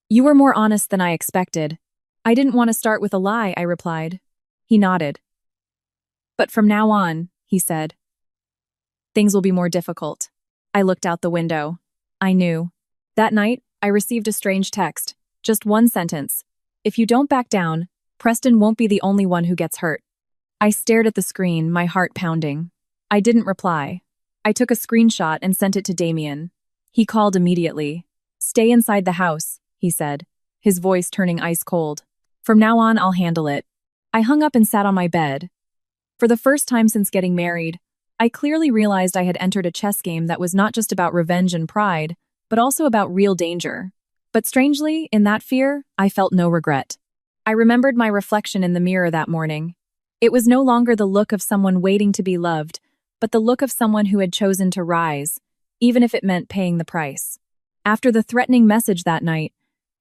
"You were more honest than I expected." "I didn't want to start with a lie," I replied. He nodded. "But from now on," he said, "things will be more difficult." I looked out the window. I knew. That night, I received a strange text. Just one sentence. "If you don't back down, Preston won't be the only one who gets hurt." I stared at the screen, my heart pounding. I didn't reply. I took a screenshot and sent it to Damien. He called immediately. "Stay inside the house," he said, his voice turning ice cold. "From now on, I'll handle it." I hung up and sat on my bed. For the first time since getting married, I clearly realized I had entered a chess game that was not just about revenge and pride, but also about real danger. But strangely, in that fear, I felt no regret. I remembered my reflection in the mirror that morning. It was no longer the look of someone waiting to be loved, but the look of someone who had chosen to rise, even if it meant paying the price. After the threatening message that night,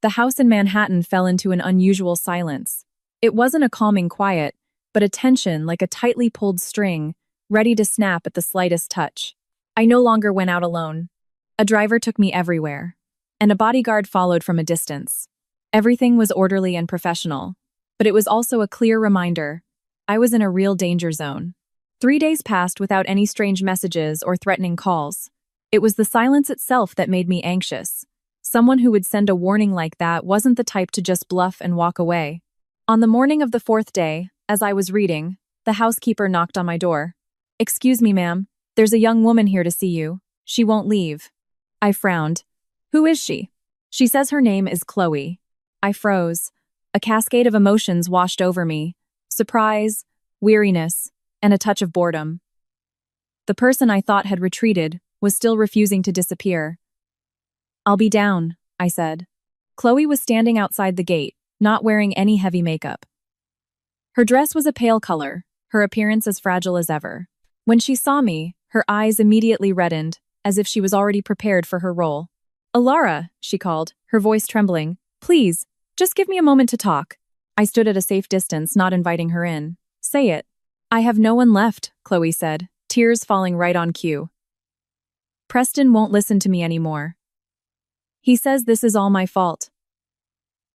the house in Manhattan fell into an unusual silence. It wasn't a calming quiet, but a tension like a tightly pulled string, ready to snap at the slightest touch. I no longer went out alone. A driver took me everywhere, and a bodyguard followed from a distance. Everything was orderly and professional, but it was also a clear reminder I was in a real danger zone. 3 days passed without any strange messages or threatening calls. It was the silence itself that made me anxious. Someone who would send a warning like that wasn't the type to just bluff and walk away. On the morning of the 4th day, as I was reading, the housekeeper knocked on my door. "Excuse me, ma'am. There's a young woman here to see you. She won't leave." I frowned. "Who is she?" "She says her name is Chloe." I froze. A cascade of emotions washed over me. Surprise, weariness, and a touch of boredom. The person I thought had retreated was still refusing to disappear. "I'll be down," I said. Chloe was standing outside the gate, not wearing any heavy makeup. Her dress was a pale color, her appearance as fragile as ever. When she saw me, her eyes immediately reddened, as if she was already prepared for her role. "Alara," she called, her voice trembling. "Please, just give me a moment to talk." I stood at a safe distance, not inviting her in. "Say it." "I have no one left," Chloe said, tears falling right on cue. "Preston won't listen to me anymore. He says this is all my fault.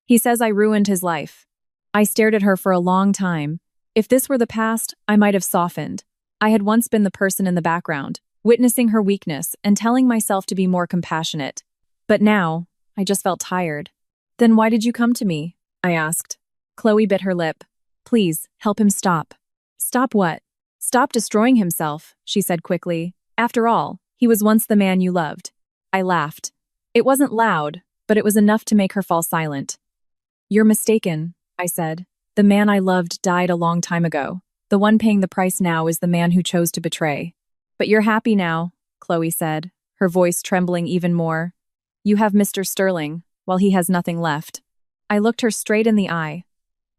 He says I ruined his life." I stared at her for a long time. If this were the past, I might have softened. I had once been the person in the background, witnessing her weakness and telling myself to be more compassionate. But now, I just felt tired. "Then why did you come to me?" I asked. Chloe bit her lip. "Please, help him stop." "Stop what?" "Stop destroying himself," she said quickly. "After all, he was once the man you loved." I laughed. It wasn't loud, but it was enough to make her fall silent. "You're mistaken," I said. "The man I loved died a long time ago. The one paying the price now is the man who chose to betray." "But you're happy now," Chloe said, her voice trembling even more. "You have Mr. Sterling, while he has nothing left." I looked her straight in the eye.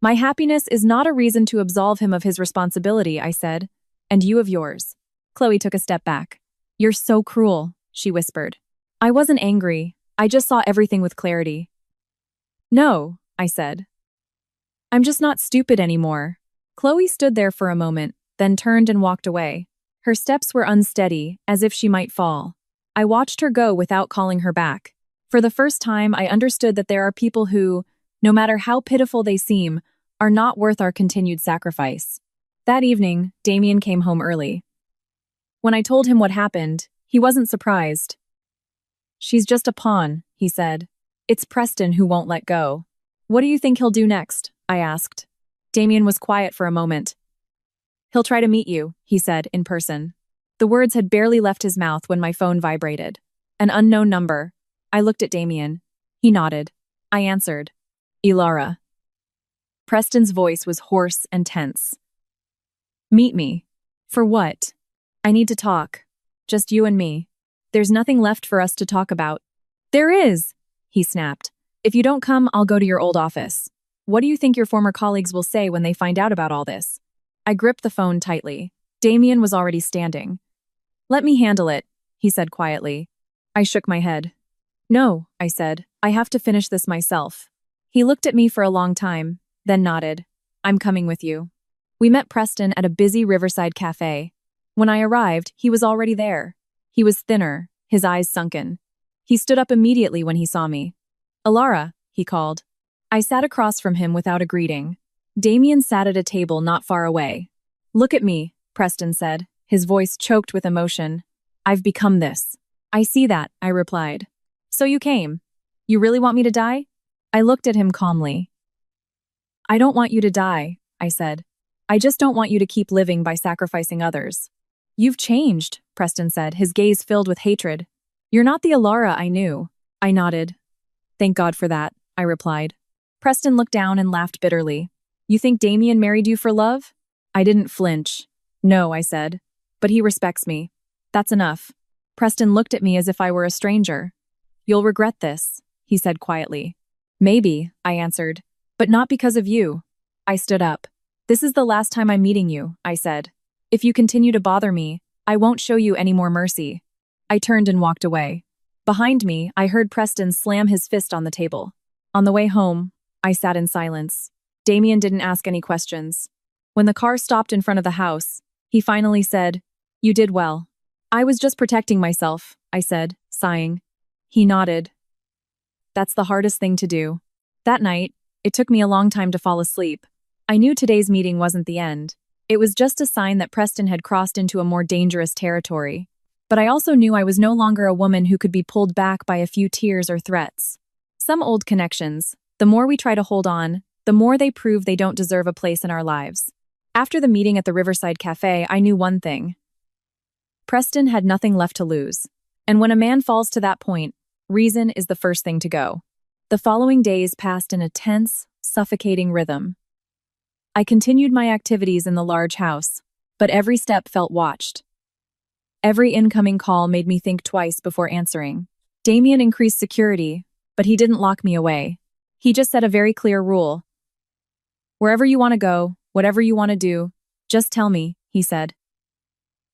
"My happiness is not a reason to absolve him of his responsibility," I said. "And you of yours." Chloe took a step back. "You're so cruel," she whispered. I wasn't angry. I just saw everything with clarity. "No," I said. "I'm just not stupid anymore." Chloe stood there for a moment, then turned and walked away. Her steps were unsteady, as if she might fall. I watched her go without calling her back. For the first time, I understood that there are people who, no matter how pitiful they seem, are not worth our continued sacrifice. That evening, Damien came home early. When I told him what happened, he wasn't surprised. "She's just a pawn," he said. "It's Preston who won't let go." "What do you think he'll do next?" I asked. Damien was quiet for a moment. "He'll try to meet you," he said, in person. The words had barely left his mouth when my phone vibrated. An unknown number. I looked at Damien. He nodded. I answered. "Ilara." Preston's voice was hoarse and tense. "Meet me." "For what?" "I need to talk. Just you and me. There's nothing left for us to talk about." "There is," he snapped. "If you don't come, I'll go to your old office." "What do you think your former colleagues will say when they find out about all this?" I gripped the phone tightly. Damien was already standing. "Let me handle it," he said quietly. I shook my head. "No," I said. "I have to finish this myself." He looked at me for a long time, then nodded. "I'm coming with you." We met Preston at a busy riverside cafe. When I arrived, he was already there. He was thinner, his eyes sunken. He stood up immediately when he saw me. "Alara," he called. I sat across from him without a greeting. Damien sat at a table not far away. "Look at me," Preston said, his voice choked with emotion. "I've become this." "I see that," I replied. "So you came. You really want me to die?" I looked at him calmly. "I don't want you to die," I said. "I just don't want you to keep living by sacrificing others." "You've changed," Preston said, his gaze filled with hatred. "You're not the Alara I knew." I nodded. "Thank God for that," I replied. Preston looked down and laughed bitterly. "You think Damien married you for love?" I didn't flinch. "No," I said. But he respects me. That's enough. Preston looked at me as if I were a stranger. You'll regret this, he said quietly. Maybe, I answered. But not because of you. I stood up. This is the last time I'm meeting you, I said. If you continue to bother me, I won't show you any more mercy. I turned and walked away. Behind me, I heard Preston slam his fist on the table. On the way home, I sat in silence. Damien didn't ask any questions. When the car stopped in front of the house, he finally said, "You did well." "I was just protecting myself," I said, sighing. He nodded. "That's the hardest thing to do." That night, it took me a long time to fall asleep. I knew today's meeting wasn't the end. It was just a sign that Preston had crossed into a more dangerous territory. But I also knew I was no longer a woman who could be pulled back by a few tears or threats. Some old connections, the more we try to hold on, the more they prove they don't deserve a place in our lives. After the meeting at the Riverside Cafe, I knew one thing. Preston had nothing left to lose. And when a man falls to that point, reason is the first thing to go. The following days passed in a tense, suffocating rhythm. I continued my activities in the large house, but every step felt watched. Every incoming call made me think twice before answering. Damien increased security, but he didn't lock me away. He just set a very clear rule. "Wherever you want to go, whatever you want to do, just tell me," he said.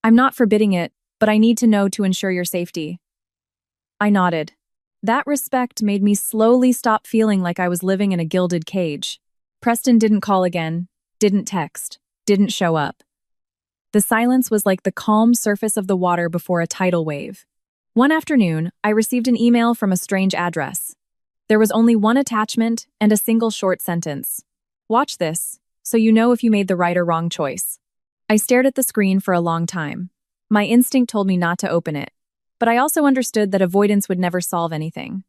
"I'm not forbidding it, but I need to know to ensure your safety." I nodded. That respect made me slowly stop feeling like I was living in a gilded cage. Preston didn't call again, didn't text, didn't show up. The silence was like the calm surface of the water before a tidal wave. One afternoon, I received an email from a strange address. There was only one attachment and a single short sentence. "Watch this, so you know if you made the right or wrong choice." I stared at the screen for a long time. My instinct told me not to open it, but I also understood that avoidance would never solve anything.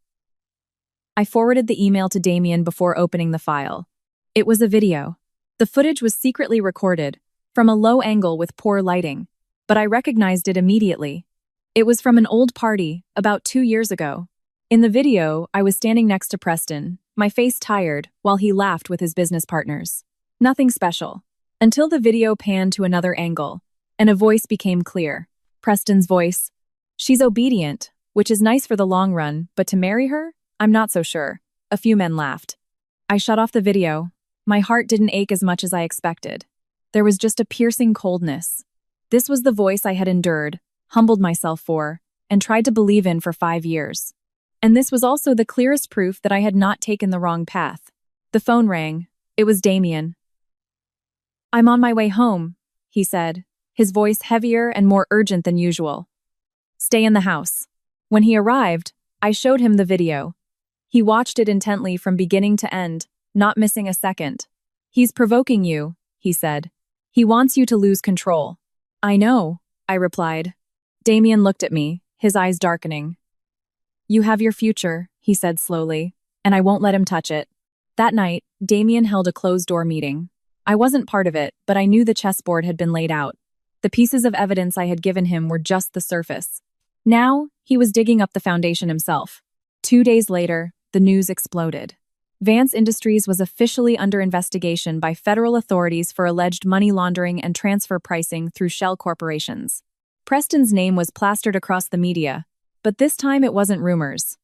I forwarded the email to Damien before opening the file. It was a video. The footage was secretly recorded, from a low angle with poor lighting, but I recognized it immediately. It was from an old party, about 2 years ago. In the video, I was standing next to Preston, my face tired, while he laughed with his business partners. Nothing special. Until the video panned to another angle, and a voice became clear. Preston's voice. "She's obedient, which is nice for the long run, but to marry her? I'm not so sure." A few men laughed. I shut off the video. My heart didn't ache as much as I expected. There was just a piercing coldness. This was the voice I had endured, humbled myself for, and tried to believe in for 5 years. And this was also the clearest proof that I had not taken the wrong path. The phone rang. It was Damien. "I'm on my way home," he said, his voice heavier and more urgent than usual. "Stay in the house." When he arrived, I showed him the video. He watched it intently from beginning to end, not missing a second. "He's provoking you," he said. "He wants you to lose control." "I know," I replied. Damien looked at me, his eyes darkening. "You have your future," he said slowly, "and I won't let him touch it." That night, Damien held a closed-door meeting. I wasn't part of it, but I knew the chessboard had been laid out. The pieces of evidence I had given him were just the surface. Now, he was digging up the foundation himself. 2 days later, the news exploded. Vance Industries was officially under investigation by federal authorities for alleged money laundering and transfer pricing through shell corporations. Preston's name was plastered across the media, but this time it wasn't rumors.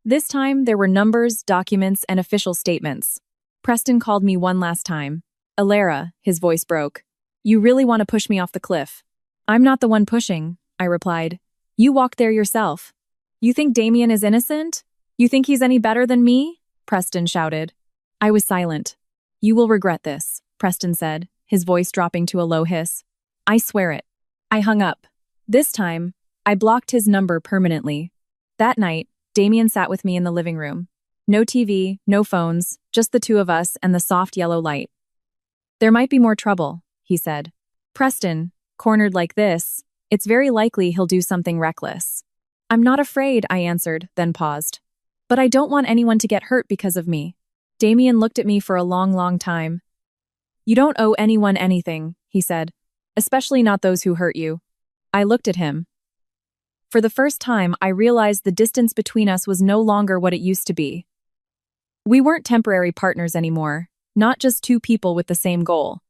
This time, there were numbers, documents, and official statements. Preston called me one last time. "Alara," his voice broke. "You really want to push me off the cliff?" "I'm not the one pushing," I replied. "You walked there yourself." "You think Damien is innocent? You think he's any better than me?" Preston shouted. I was silent. "You will regret this," Preston said, his voice dropping to a low hiss. "I swear it." I hung up. This time, I blocked his number permanently. That night, Damien sat with me in the living room. No TV, no phones, just the two of us and the soft yellow light. "There might be more trouble," he said. "Preston, cornered like this, it's very likely he'll do something reckless." "I'm not afraid," I answered, then paused. "But I don't want anyone to get hurt because of me." Damien looked at me for a long, long time. "You don't owe anyone anything," he said, "especially not those who hurt you." I looked at him. For the first time, I realized the distance between us was no longer what it used to be. We weren't temporary partners anymore, not just two people with the same goal.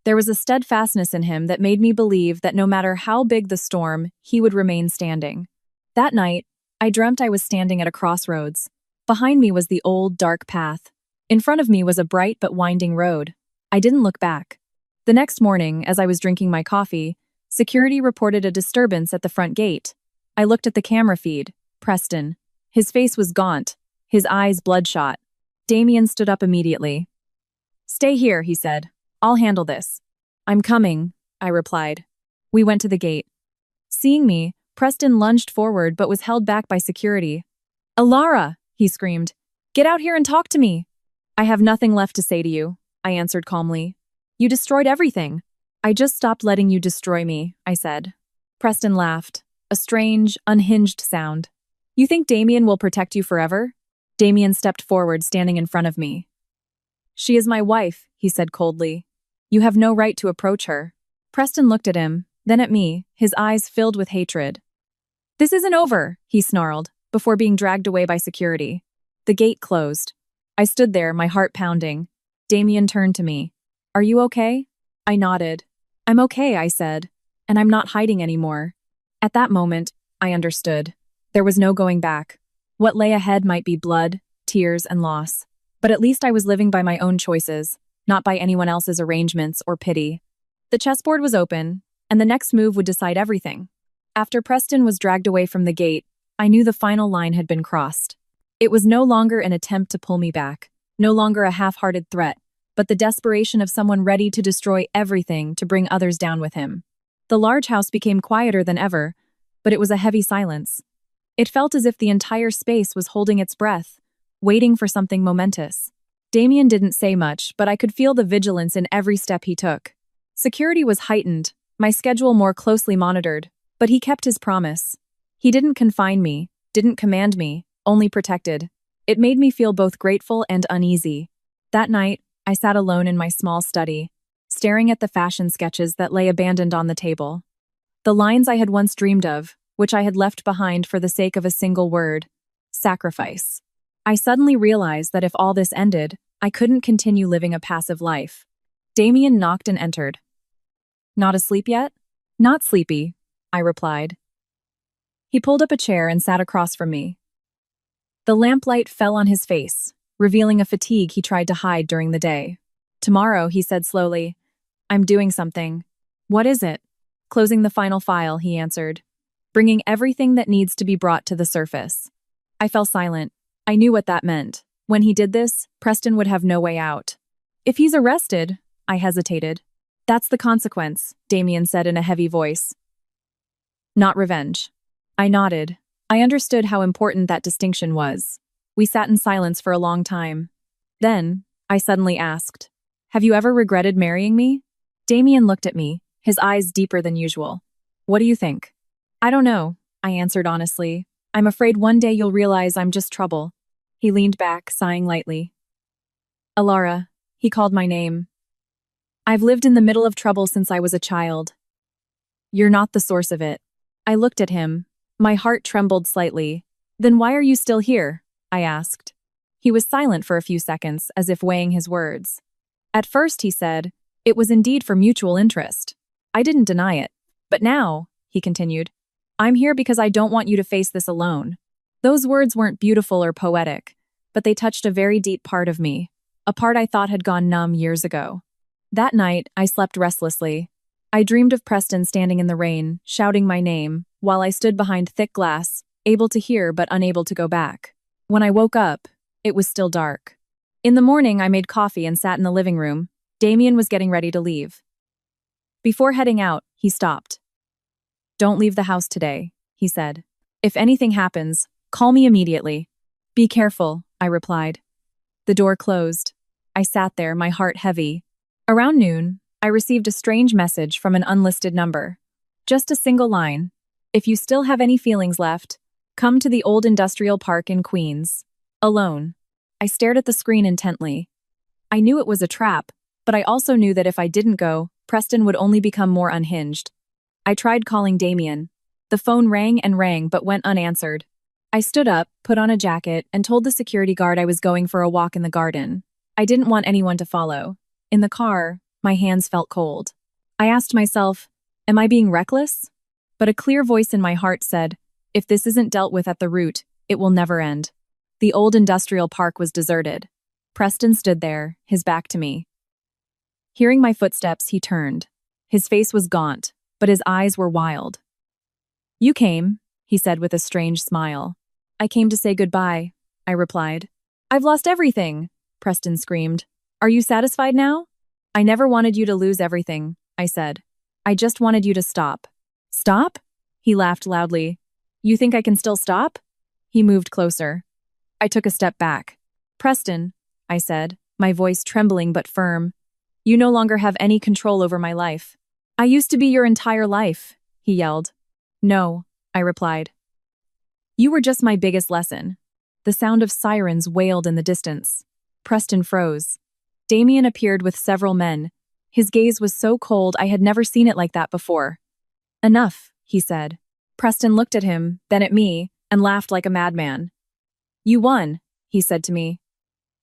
There was a steadfastness in him that made me believe that no matter how big the storm, he would remain standing. That night, I dreamt I was standing at a crossroads. Behind me was the old, dark path. In front of me was a bright but winding road. I didn't look back. The next morning, as I was drinking my coffee, security reported a disturbance at the front gate. I looked at the camera feed. Preston. His face was gaunt, his eyes bloodshot. Damien stood up immediately. "Stay here," he said. "I'll handle this." "I'm coming," I replied. We went to the gate. Seeing me, Preston lunged forward but was held back by security. "Alara!" he screamed. "Get out here and talk to me!" "I have nothing left to say to you," I answered calmly. "You destroyed everything." "I just stopped letting you destroy me," I said. Preston laughed, a strange, unhinged sound. "You think Damien will protect you forever?" Damien stepped forward, standing in front of me. "She is my wife," he said coldly. "You have no right to approach her." Preston looked at him, then at me, his eyes filled with hatred. "This isn't over," he snarled, before being dragged away by security. The gate closed. I stood there, my heart pounding. Damien turned to me. "Are you okay?" I nodded. "I'm okay," I said, "and I'm not hiding anymore." At that moment, I understood. There was no going back. What lay ahead might be blood, tears, and loss. But at least I was living by my own choices, not by anyone else's arrangements or pity. The chessboard was open, and the next move would decide everything. After Preston was dragged away from the gate, I knew the final line had been crossed. It was no longer an attempt to pull me back, no longer a half-hearted threat, but the desperation of someone ready to destroy everything to bring others down with him. The large house became quieter than ever, but it was a heavy silence. It felt as if the entire space was holding its breath, waiting for something momentous. Damien didn't say much, but I could feel the vigilance in every step he took. Security was heightened, my schedule more closely monitored, but he kept his promise. He didn't confine me, didn't command me, only protected. It made me feel both grateful and uneasy. That night, I sat alone in my small study, staring at the fashion sketches that lay abandoned on the table. The lines I had once dreamed of, which I had left behind for the sake of a single word: sacrifice. I suddenly realized that if all this ended, I couldn't continue living a passive life. Damien knocked and entered. "Not asleep yet?" "Not sleepy," I replied. He pulled up a chair and sat across from me. The lamplight fell on his face, revealing a fatigue he tried to hide during the day. "Tomorrow," he said slowly, "I'm doing something." "What is it?" "Closing the final file," he answered, "bringing everything that needs to be brought to the surface." I fell silent. I knew what that meant. When he did this, Preston would have no way out. "If he's arrested," I hesitated. "That's the consequence," Damien said in a heavy voice. "Not revenge." I nodded. I understood how important that distinction was. We sat in silence for a long time. Then, I suddenly asked, "Have you ever regretted marrying me?" Damien looked at me, his eyes deeper than usual. "What do you think?" "I don't know," I answered honestly. "I'm afraid one day you'll realize I'm just trouble." He leaned back, sighing lightly. "Alara," he called my name. "I've lived in the middle of trouble since I was a child. You're not the source of it." I looked at him. My heart trembled slightly. "Then why are you still here?" I asked. He was silent for a few seconds, as if weighing his words. At first, he said, "It was indeed for mutual interest." I didn't deny it. "But now," he continued, "I'm here because I don't want you to face this alone." Those words weren't beautiful or poetic, but they touched a very deep part of me, a part I thought had gone numb years ago. That night, I slept restlessly. I dreamed of Preston standing in the rain, shouting my name, while I stood behind thick glass, able to hear but unable to go back. When I woke up, it was still dark. In the morning, I made coffee and sat in the living room. Damien was getting ready to leave. Before heading out, he stopped. "Don't leave the house today," he said. "If anything happens, call me immediately." "Be careful," I replied. The door closed. I sat there, my heart heavy. Around noon, I received a strange message from an unlisted number. Just a single line. "If you still have any feelings left, come to the old industrial park in Queens. Alone." I stared at the screen intently. I knew it was a trap, but I also knew that if I didn't go, Preston would only become more unhinged. I tried calling Damien. The phone rang and rang but went unanswered. I stood up, put on a jacket, and told the security guard I was going for a walk in the garden. I didn't want anyone to follow. In the car, My hands felt cold. I asked myself, am I being reckless? But a clear voice in my heart said, if this isn't dealt with at the root, it will never end. The old industrial park was deserted. Preston stood there, his back to me. Hearing my footsteps, he turned. His face was gaunt, but his eyes were wild. You came, he said with a strange smile. I came to say goodbye, I replied. I've lost everything, Preston screamed. Are you satisfied now? I never wanted you to lose everything, I said. I just wanted you to stop. Stop? He laughed loudly. You think I can still stop? He moved closer. I took a step back. Preston, I said, my voice trembling but firm. You no longer have any control over my life. I used to be your entire life, he yelled. No, I replied. You were just my biggest lesson. The sound of sirens wailed in the distance. Preston froze. Damien appeared with several men. His gaze was so cold I had never seen it like that before. Enough, he said. Preston looked at him, then at me, and laughed like a madman. You won, he said to me.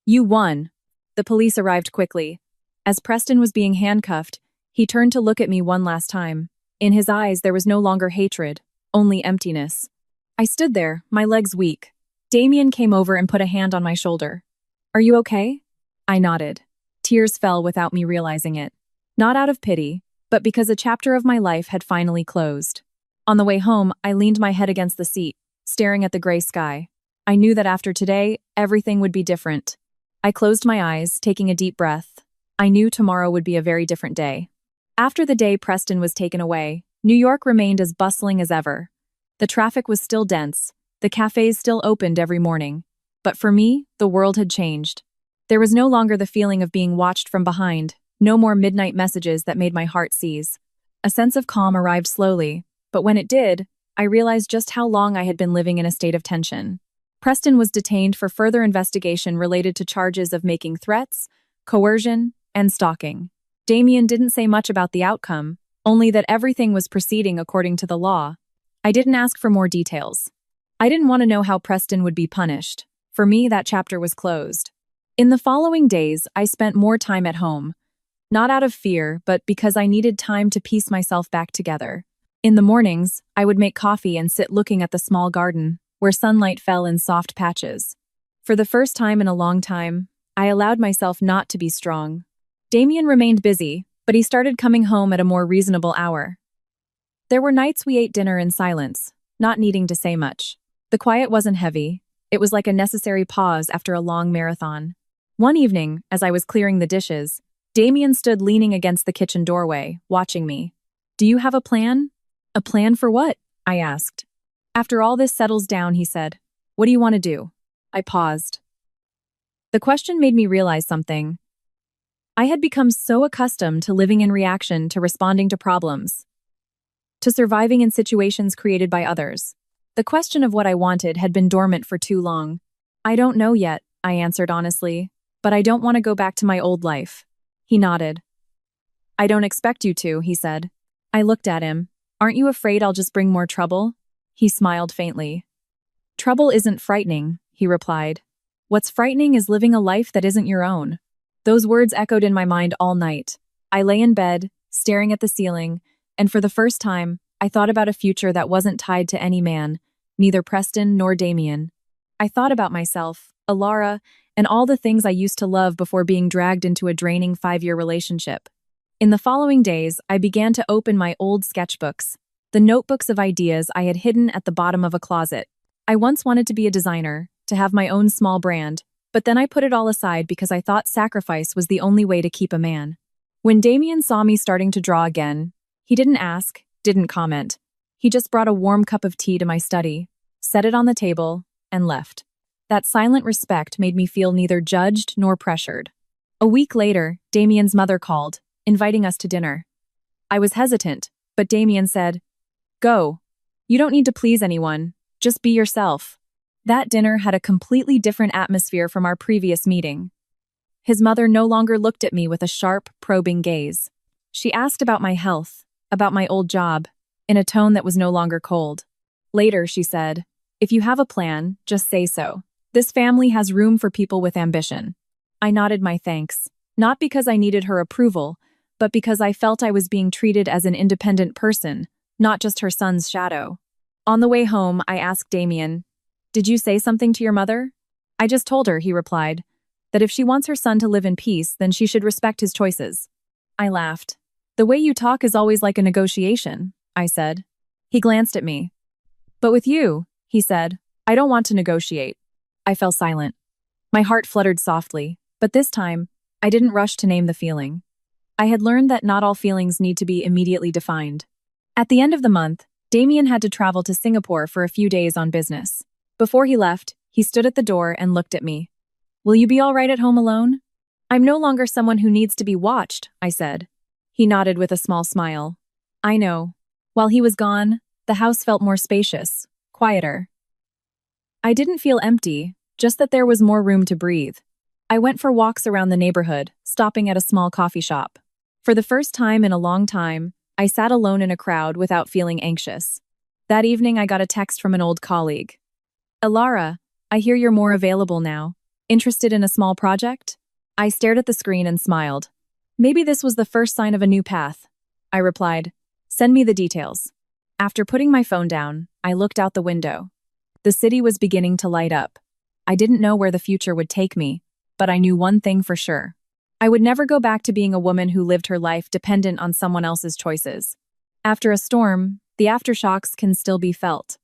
You won. The police arrived quickly. As Preston was being handcuffed, he turned to look at me one last time. In his eyes there was no longer hatred, only emptiness. I stood there, my legs weak. Damien came over and put a hand on my shoulder. Are you okay? I nodded. Tears fell without me realizing it. Not out of pity, but because a chapter of my life had finally closed. On the way home, I leaned my head against the seat, staring at the gray sky. I knew that after today, everything would be different. I closed my eyes, taking a deep breath. I knew tomorrow would be a very different day. After the day Preston was taken away, New York remained as bustling as ever. The traffic was still dense, the cafes still opened every morning. But for me, the world had changed. There was no longer the feeling of being watched from behind, no more midnight messages that made my heart seize. A sense of calm arrived slowly, but when it did, I realized just how long I had been living in a state of tension. Preston was detained for further investigation related to charges of making threats, coercion, and stalking. Damien didn't say much about the outcome, only that everything was proceeding according to the law. I didn't ask for more details. I didn't want to know how Preston would be punished. For me, that chapter was closed. In the following days, I spent more time at home. Not out of fear, but because I needed time to piece myself back together. In the mornings, I would make coffee and sit looking at the small garden, where sunlight fell in soft patches. For the first time in a long time, I allowed myself not to be strong. Damien remained busy, but he started coming home at a more reasonable hour. There were nights we ate dinner in silence, not needing to say much. The quiet wasn't heavy. It was like a necessary pause after a long marathon. One evening, as I was clearing the dishes, Damien stood leaning against the kitchen doorway, watching me. Do you have a plan? A plan for what? I asked. After all this settles down, he said. What do you want to do? I paused. The question made me realize something. I had become so accustomed to living in reaction to responding to problems, to surviving in situations created by others. The question of what I wanted had been dormant for too long. I don't know yet, I answered honestly, but I don't want to go back to my old life. He nodded. I don't expect you to, he said. I looked at him. Aren't you afraid I'll just bring more trouble? He smiled faintly. Trouble isn't frightening, he replied. What's frightening is living a life that isn't your own. Those words echoed in my mind all night. I lay in bed, staring at the ceiling, and for the first time, I thought about a future that wasn't tied to any man, neither Preston nor Damien. I thought about myself, Alara, and all the things I used to love before being dragged into a draining 5-year relationship. In the following days, I began to open my old sketchbooks, the notebooks of ideas I had hidden at the bottom of a closet. I once wanted to be a designer, to have my own small brand, but then I put it all aside because I thought sacrifice was the only way to keep a man. When Damien saw me starting to draw again, he didn't ask, didn't comment. He just brought a warm cup of tea to my study, set it on the table, and left. That silent respect made me feel neither judged nor pressured. A week later, Damien's mother called, inviting us to dinner. I was hesitant, but Damien said, Go. You don't need to please anyone, just be yourself. That dinner had a completely different atmosphere from our previous meeting. His mother no longer looked at me with a sharp, probing gaze. She asked about my health, about my old job, in a tone that was no longer cold. Later, she said, If you have a plan, just say so. This family has room for people with ambition. I nodded my thanks, not because I needed her approval, but because I felt I was being treated as an independent person, not just her son's shadow. On the way home, I asked Damien, "Did you say something to your mother?" "I just told her," he replied, "that if she wants her son to live in peace, then she should respect his choices." I laughed. "The way you talk is always like a negotiation," I said. He glanced at me. "But with you," he said, "I don't want to negotiate." I fell silent. My heart fluttered softly, but this time, I didn't rush to name the feeling. I had learned that not all feelings need to be immediately defined. At the end of the month, Damien had to travel to Singapore for a few days on business. Before he left, he stood at the door and looked at me. "Will you be all right at home alone?" "I'm no longer someone who needs to be watched," I said. He nodded with a small smile. "I know." While he was gone, the house felt more spacious, quieter. I didn't feel empty, just that there was more room to breathe. I went for walks around the neighborhood, stopping at a small coffee shop. For the first time in a long time, I sat alone in a crowd without feeling anxious. That evening, I got a text from an old colleague. "Elara, I hear you're more available now. Interested in a small project?" I stared at the screen and smiled. Maybe this was the first sign of a new path. I replied, "Send me the details." After putting my phone down, I looked out the window. The city was beginning to light up. I didn't know where the future would take me, but I knew one thing for sure. I would never go back to being a woman who lived her life dependent on someone else's choices. After a storm, the aftershocks can still be felt.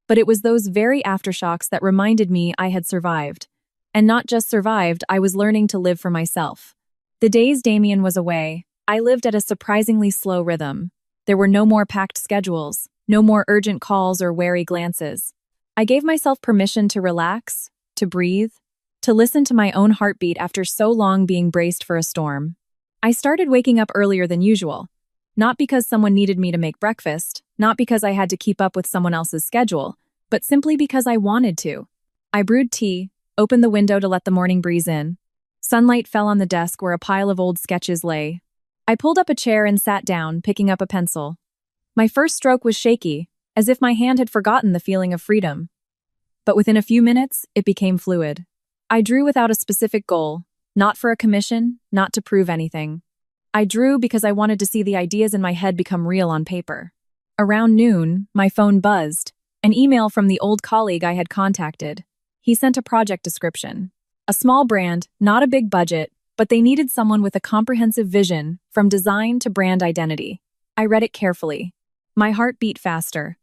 But it was those very aftershocks that reminded me I had survived. And not just survived, I was learning to live for myself. The days Damien was away, I lived at a surprisingly slow rhythm. There were no more packed schedules, no more urgent calls or wary glances. I gave myself permission to relax, to breathe, to listen to my own heartbeat after so long being braced for a storm. I started waking up earlier than usual. Not because someone needed me to make breakfast, not because I had to keep up with someone else's schedule, but simply because I wanted to. I brewed tea, opened the window to let the morning breeze in. Sunlight fell on the desk where a pile of old sketches lay. I pulled up a chair and sat down, picking up a pencil. My first stroke was shaky, as if my hand had forgotten the feeling of freedom. But within a few minutes, it became fluid. I drew without a specific goal, not for a commission, not to prove anything. I drew because I wanted to see the ideas in my head become real on paper. Around noon, my phone buzzed, an email from the old colleague I had contacted. He sent a project description. A small brand, not a big budget, but they needed someone with a comprehensive vision, from design to brand identity. I read it carefully. My heart beat faster.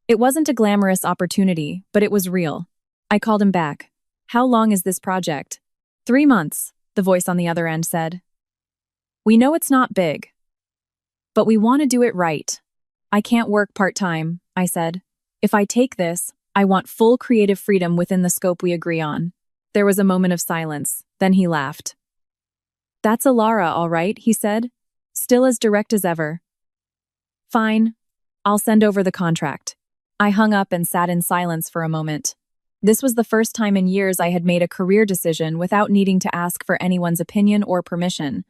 It wasn't a glamorous opportunity, but it was real. I called him back. "How long is this project?" "3 months, the voice on the other end said. "We know it's not big, but we want to do it right." "I can't work part-time," I said. "If I take this, I want full creative freedom within the scope we agree on." There was a moment of silence, then he laughed. "That's Elara, all right," he said, still as direct as ever. "Fine. I'll send over the contract." I hung up and sat in silence for a moment. This was the first time in years I had made a career decision without needing to ask for anyone's opinion or permission.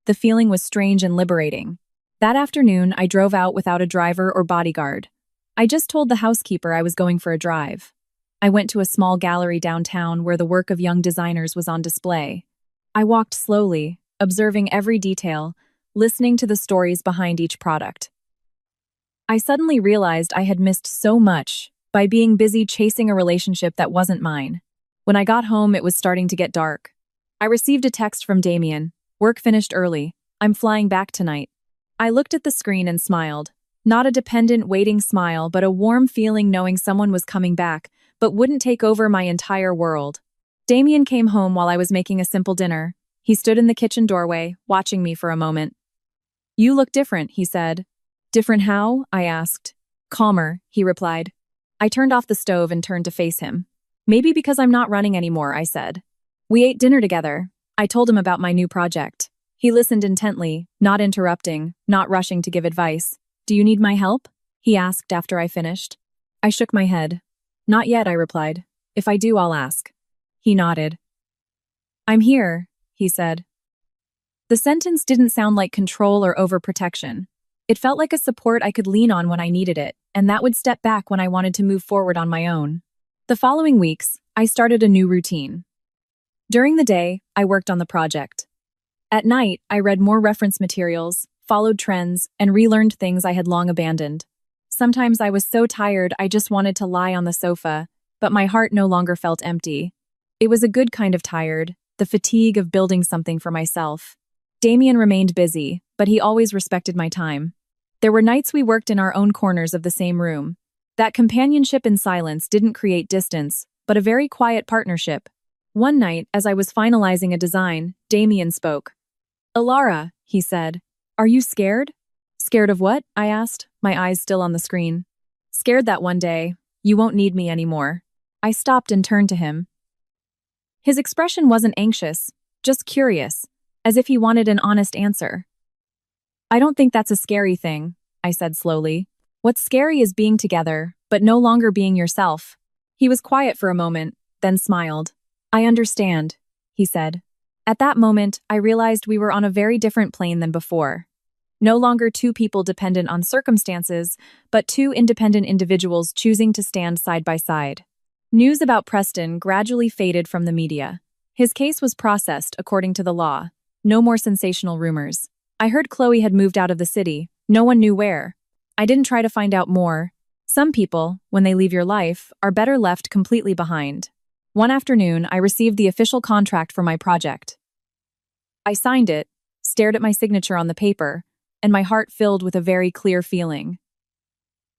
The feeling was strange and liberating. That afternoon, I drove out without a driver or bodyguard. I just told the housekeeper I was going for a drive. I went to a small gallery downtown where the work of young designers was on display. I walked slowly, observing every detail, listening to the stories behind each product. I suddenly realized I had missed so much by being busy chasing a relationship that wasn't mine. When I got home, it was starting to get dark. I received a text from Damien. "Work finished early. I'm flying back tonight." I looked at the screen and smiled. Not a dependent, waiting smile, but a warm feeling knowing someone was coming back, but wouldn't take over my entire world. Damien came home while I was making a simple dinner. He stood in the kitchen doorway, watching me for a moment. "You look different," he said. "Different how?" I asked. "Calmer," he replied. I turned off the stove and turned to face him. "Maybe because I'm not running anymore," I said. We ate dinner together. I told him about my new project. He listened intently, not interrupting, not rushing to give advice. "Do you need my help?" he asked after I finished. I shook my head. "Not yet," I replied. "If I do, I'll ask." He nodded. "I'm here," he said. The sentence didn't sound like control or overprotection. It felt like a support I could lean on when I needed it, and that would step back when I wanted to move forward on my own. The following weeks, I started a new routine. During the day, I worked on the project. At night, I read more reference materials, followed trends, and relearned things I had long abandoned. Sometimes I was so tired I just wanted to lie on the sofa, but my heart no longer felt empty. It was a good kind of tired, the fatigue of building something for myself. Damien remained busy, but he always respected my time. There were nights we worked in our own corners of the same room. That companionship in silence didn't create distance, but a very quiet partnership. One night, as I was finalizing a design, Damien spoke. "Alara," he said, "are you scared?" "Scared of what?" I asked, my eyes still on the screen. "Scared that one day, you won't need me anymore." I stopped and turned to him. His expression wasn't anxious, just curious, as if he wanted an honest answer. "I don't think that's a scary thing," I said slowly. "What's scary is being together, but no longer being yourself." He was quiet for a moment, then smiled. "I understand," he said. At that moment, I realized we were on a very different plane than before. No longer two people dependent on circumstances, but two independent individuals choosing to stand side by side. News about Preston gradually faded from the media. His case was processed according to the law. No more sensational rumors. I heard Chloe had moved out of the city. No one knew where. I didn't try to find out more. Some people, when they leave your life, are better left completely behind. One afternoon, I received the official contract for my project. I signed it, stared at my signature on the paper, and my heart filled with a very clear feeling.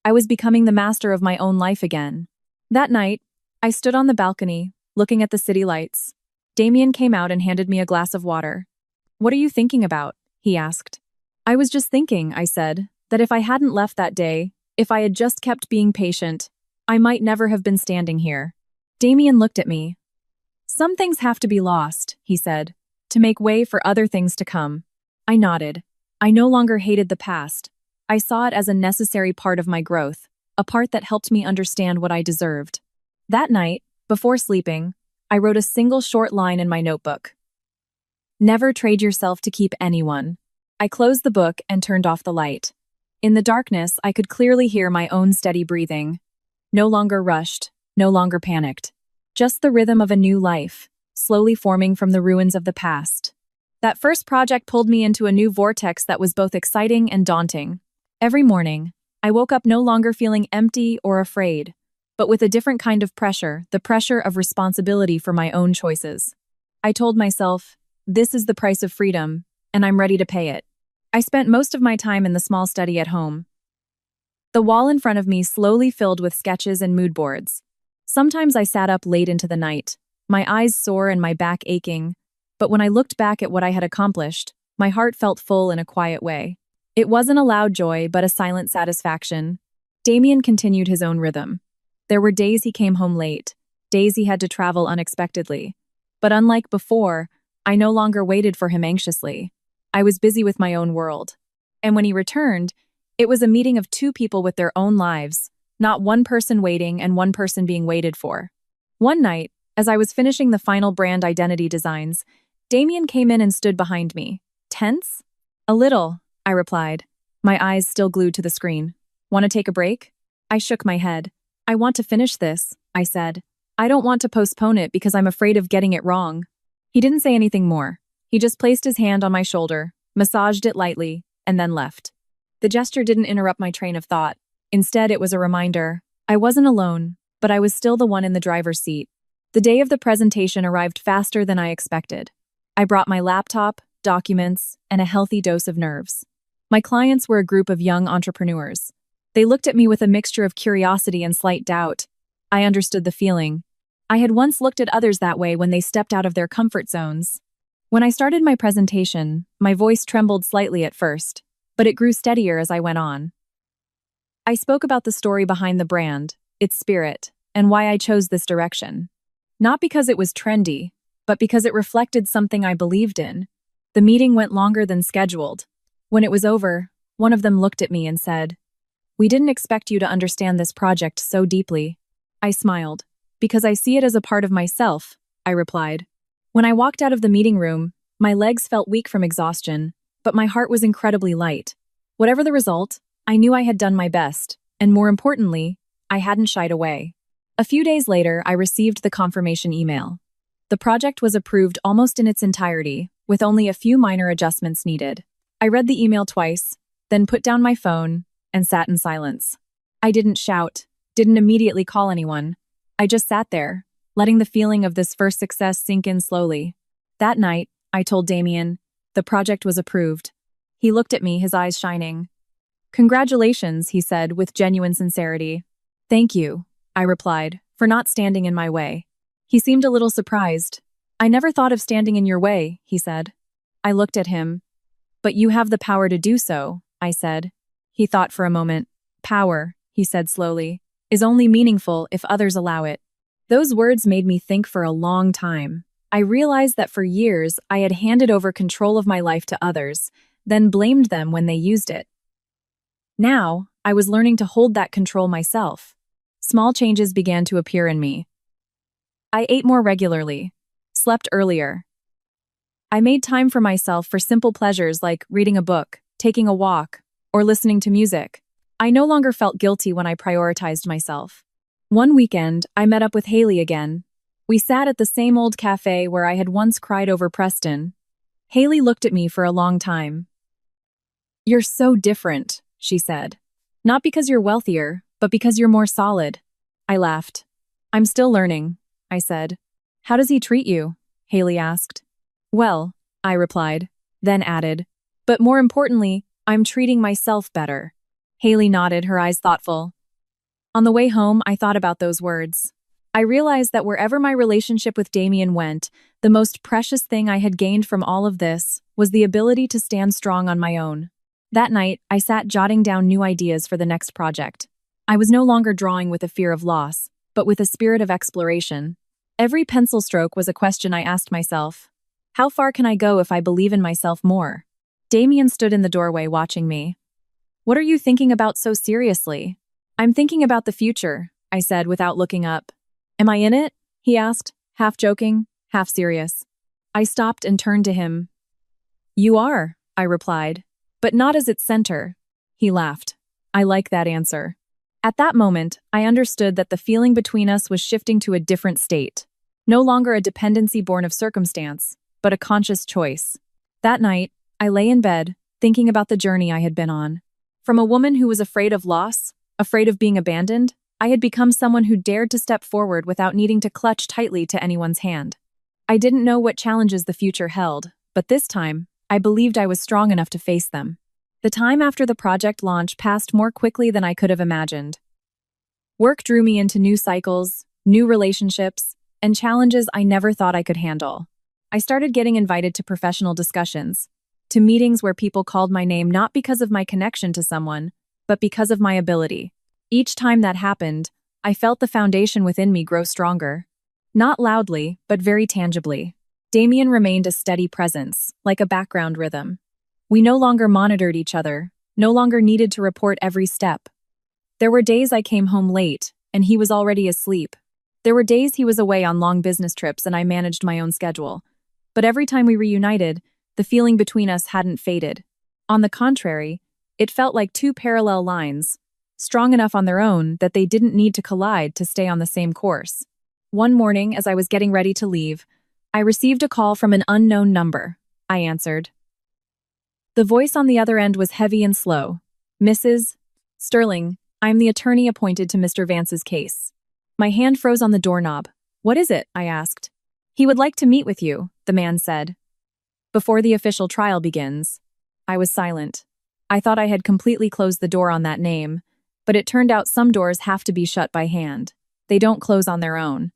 I was becoming the master of my own life again. That night, I stood on the balcony, looking at the city lights. Damien came out and handed me a glass of water. "What are you thinking about?" he asked. "I was just thinking," I said, "that if I hadn't left that day, if I had just kept being patient, I might never have been standing here." Damien looked at me. "Some things have to be lost," he said, "to make way for other things to come." I nodded. I no longer hated the past. I saw it as a necessary part of my growth, a part that helped me understand what I deserved. That night, before sleeping, I wrote a single short line in my notebook. "Never trade yourself to keep anyone." I closed the book and turned off the light. In the darkness, I could clearly hear my own steady breathing. No longer rushed, no longer panicked. Just the rhythm of a new life, slowly forming from the ruins of the past. That first project pulled me into a new vortex that was both exciting and daunting. Every morning, I woke up no longer feeling empty or afraid, but with a different kind of pressure, the pressure of responsibility for my own choices. I told myself, this is the price of freedom, and I'm ready to pay it. I spent most of my time in the small study at home. The wall in front of me slowly filled with sketches and mood boards. Sometimes I sat up late into the night, my eyes sore and my back aching, but when I looked back at what I had accomplished, my heart felt full in a quiet way. It wasn't a loud joy, but a silent satisfaction. Damien continued his own rhythm. There were days he came home late, days he had to travel unexpectedly. But unlike before, I no longer waited for him anxiously. I was busy with my own world. And when he returned, it was a meeting of two people with their own lives, not one person waiting and one person being waited for. One night, as I was finishing the final brand identity designs, Damien came in and stood behind me. Tense? "A little," I replied, my eyes still glued to the screen. "Want to take a break?" I shook my head. "I want to finish this," I said. "I don't want to postpone it because I'm afraid of getting it wrong." He didn't say anything more. He just placed his hand on my shoulder, massaged it lightly, and then left. The gesture didn't interrupt my train of thought. Instead, it was a reminder. I wasn't alone, but I was still the one in the driver's seat. The day of the presentation arrived faster than I expected. I brought my laptop, documents, and a healthy dose of nerves. My clients were a group of young entrepreneurs. They looked at me with a mixture of curiosity and slight doubt. I understood the feeling. I had once looked at others that way when they stepped out of their comfort zones. When I started my presentation, my voice trembled slightly at first, but it grew steadier as I went on. I spoke about the story behind the brand, its spirit, and why I chose this direction. Not because it was trendy, but because it reflected something I believed in. The meeting went longer than scheduled. When it was over, one of them looked at me and said, "We didn't expect you to understand this project so deeply." I smiled. "Because I see it as a part of myself," I replied. When I walked out of the meeting room, my legs felt weak from exhaustion, but my heart was incredibly light. Whatever the result, I knew I had done my best, and more importantly, I hadn't shied away. A few days later, I received the confirmation email. The project was approved almost in its entirety, with only a few minor adjustments needed. I read the email twice, then put down my phone and sat in silence. I didn't shout, didn't immediately call anyone. I just sat there, letting the feeling of this first success sink in slowly. That night, I told Damien, the project was approved. He looked at me, his eyes shining. "Congratulations," he said with genuine sincerity. "Thank you," I replied, "for not standing in my way." He seemed a little surprised. "I never thought of standing in your way," he said. I looked at him. "But you have the power to do so," I said. He thought for a moment. "Power," he said slowly, "is only meaningful if others allow it." Those words made me think for a long time. I realized that for years I had handed over control of my life to others, then blamed them when they used it. Now, I was learning to hold that control myself. Small changes began to appear in me. I ate more regularly, slept earlier. I made time for myself for simple pleasures like reading a book, taking a walk, or listening to music. I no longer felt guilty when I prioritized myself. One weekend, I met up with Haley again. We sat at the same old cafe where I had once cried over Preston. Haley looked at me for a long time. "You're so different," she said. "Not because you're wealthier, but because you're more solid." I laughed. "I'm still learning," I said. "How does he treat you?" Haley asked. "Well," I replied, then added, "but more importantly, I'm treating myself better." Haley nodded, her eyes thoughtful. On the way home, I thought about those words. I realized that wherever my relationship with Damien went, the most precious thing I had gained from all of this was the ability to stand strong on my own. That night, I sat jotting down new ideas for the next project. I was no longer drawing with a fear of loss, but with a spirit of exploration. Every pencil stroke was a question I asked myself. How far can I go if I believe in myself more? Damien stood in the doorway watching me. "What are you thinking about so seriously?" "I'm thinking about the future," I said without looking up. "Am I in it?" he asked, half joking, half serious. I stopped and turned to him. "You are," I replied, "but not as its center." He laughed. "I like that answer." At that moment, I understood that the feeling between us was shifting to a different state. No longer a dependency born of circumstance, but a conscious choice. That night, I lay in bed, thinking about the journey I had been on. From a woman who was afraid of loss, afraid of being abandoned, I had become someone who dared to step forward without needing to clutch tightly to anyone's hand. I didn't know what challenges the future held, but this time, I believed I was strong enough to face them. The time after the project launch passed more quickly than I could have imagined. Work drew me into new cycles, new relationships, and challenges I never thought I could handle. I started getting invited to professional discussions, to meetings where people called my name not because of my connection to someone, but because of my ability. Each time that happened, I felt the foundation within me grow stronger. Not loudly, but very tangibly. Damien remained a steady presence, like a background rhythm. We no longer monitored each other, no longer needed to report every step. There were days I came home late, and he was already asleep. There were days he was away on long business trips and I managed my own schedule. But every time we reunited, the feeling between us hadn't faded. On the contrary, it felt like two parallel lines, strong enough on their own that they didn't need to collide to stay on the same course. One morning, as I was getting ready to leave, I received a call from an unknown number. I answered. The voice on the other end was heavy and slow. "Mrs. Sterling, I'm the attorney appointed to Mr. Vance's case." My hand froze on the doorknob. "What is it?" I asked. "He would like to meet with you," the man said. "Before the official trial begins." I was silent. I thought I had completely closed the door on that name, but it turned out some doors have to be shut by hand. They don't close on their own.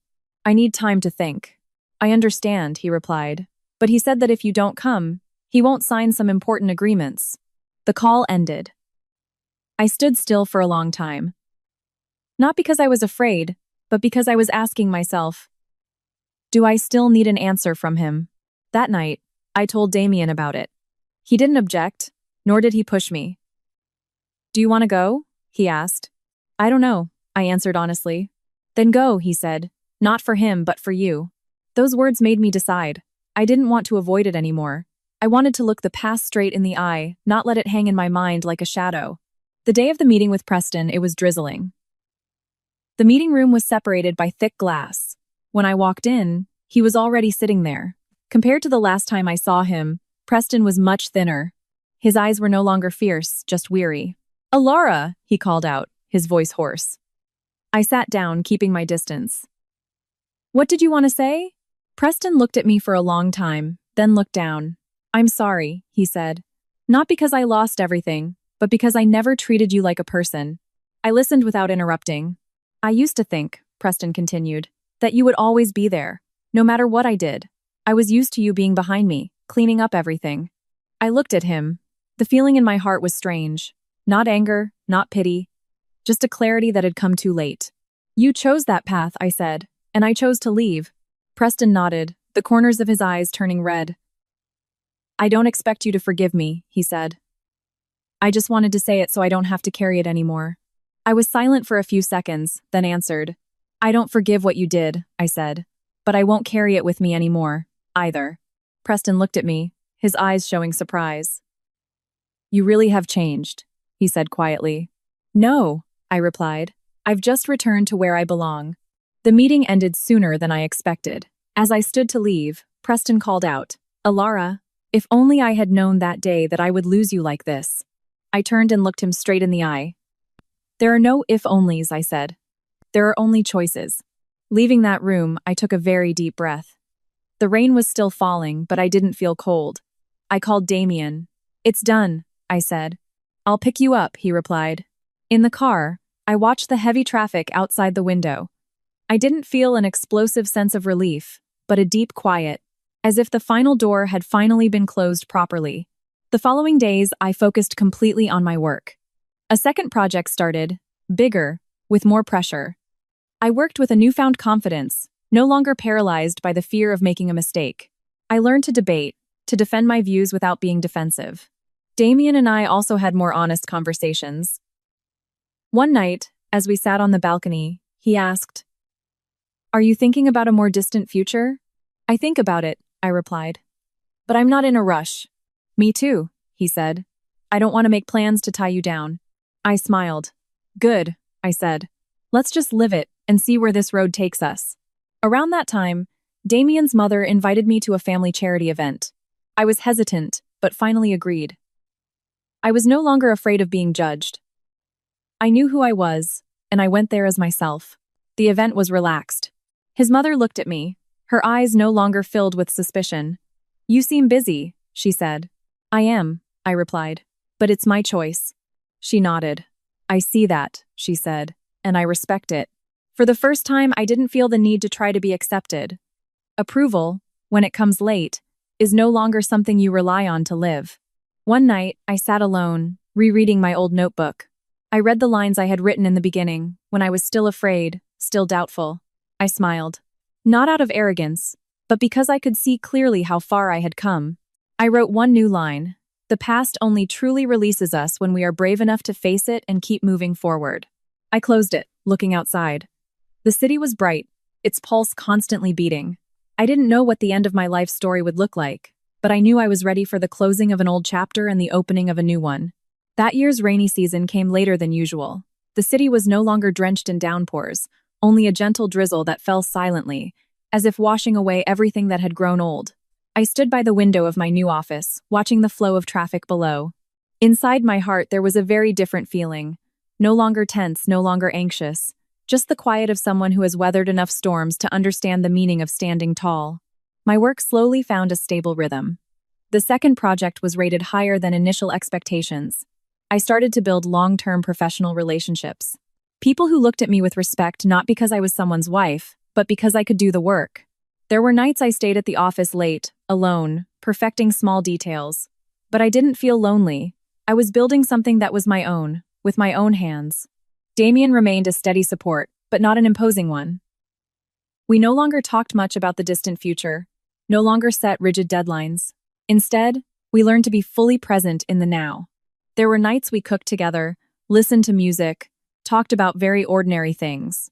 "I need time to think." "I understand," he replied, "but he said that if you don't come, he won't sign some important agreements." The call ended. I stood still for a long time. Not because I was afraid, but because I was asking myself, do I still need an answer from him? That night, I told Damien about it. He didn't object, nor did he push me. "Do you want to go?" he asked. "I don't know," I answered honestly. "Then go," he said. "Not for him, but for you." Those words made me decide. I didn't want to avoid it anymore. I wanted to look the past straight in the eye, not let it hang in my mind like a shadow. The day of the meeting with Preston, it was drizzling. The meeting room was separated by thick glass. When I walked in, he was already sitting there. Compared to the last time I saw him, Preston was much thinner. His eyes were no longer fierce, just weary. "Alara," he called out, his voice hoarse. I sat down, keeping my distance. "What did you want to say?" Preston looked at me for a long time, then looked down. "I'm sorry," he said. "Not because I lost everything, but because I never treated you like a person." I listened without interrupting. "I used to think," Preston continued, "that you would always be there, no matter what I did. I was used to you being behind me, cleaning up everything." I looked at him. The feeling in my heart was strange. Not anger, not pity, just a clarity that had come too late. "You chose that path," I said, "and I chose to leave." Preston nodded, the corners of his eyes turning red. "I don't expect you to forgive me," he said. "I just wanted to say it so I don't have to carry it anymore." I was silent for a few seconds, then answered. "I don't forgive what you did," I said, "but I won't carry it with me anymore, either." Preston looked at me, his eyes showing surprise. "You really have changed," he said quietly. "No," I replied. "I've just returned to where I belong." The meeting ended sooner than I expected. As I stood to leave, Preston called out, "Alara, if only I had known that day that I would lose you like this." I turned and looked him straight in the eye. "There are no if-onlys," I said. "There are only choices." Leaving that room, I took a very deep breath. The rain was still falling, but I didn't feel cold. I called Damien. "It's done," I said. "I'll pick you up," he replied. In the car, I watched the heavy traffic outside the window. I didn't feel an explosive sense of relief, but a deep quiet, as if the final door had finally been closed properly. The following days, I focused completely on my work. A second project started, bigger, with more pressure. I worked with a newfound confidence, no longer paralyzed by the fear of making a mistake. I learned to debate, to defend my views without being defensive. Damien and I also had more honest conversations. One night, as we sat on the balcony, he asked, "Are you thinking about a more distant future?" "I think about it," I replied. "But I'm not in a rush." "Me too," he said. "I don't want to make plans to tie you down." I smiled. "Good," I said. "Let's just live it and see where this road takes us." Around that time, Damien's mother invited me to a family charity event. I was hesitant, but finally agreed. I was no longer afraid of being judged. I knew who I was, and I went there as myself. The event was relaxed. His mother looked at me, her eyes no longer filled with suspicion. "You seem busy," she said. "I am," I replied, "but it's my choice." She nodded. "I see that," she said, "and I respect it." For the first time, I didn't feel the need to try to be accepted. Approval, when it comes late, is no longer something you rely on to live. One night, I sat alone, rereading my old notebook. I read the lines I had written in the beginning, when I was still afraid, still doubtful. I smiled. Not out of arrogance, but because I could see clearly how far I had come. I wrote one new line. "The past only truly releases us when we are brave enough to face it and keep moving forward." I closed it, looking outside. The city was bright, its pulse constantly beating. I didn't know what the end of my life story would look like, but I knew I was ready for the closing of an old chapter and the opening of a new one. That year's rainy season came later than usual. The city was no longer drenched in downpours, only a gentle drizzle that fell silently, as if washing away everything that had grown old. I stood by the window of my new office, watching the flow of traffic below. Inside my heart there was a very different feeling. No longer tense, no longer anxious. Just the quiet of someone who has weathered enough storms to understand the meaning of standing tall. My work slowly found a stable rhythm. The second project was rated higher than initial expectations. I started to build long-term professional relationships. People who looked at me with respect not because I was someone's wife, but because I could do the work. There were nights I stayed at the office late, alone, perfecting small details. But I didn't feel lonely. I was building something that was my own, with my own hands. Damien remained a steady support, but not an imposing one. We no longer talked much about the distant future, no longer set rigid deadlines. Instead, we learned to be fully present in the now. There were nights we cooked together, listened to music, talked about very ordinary things.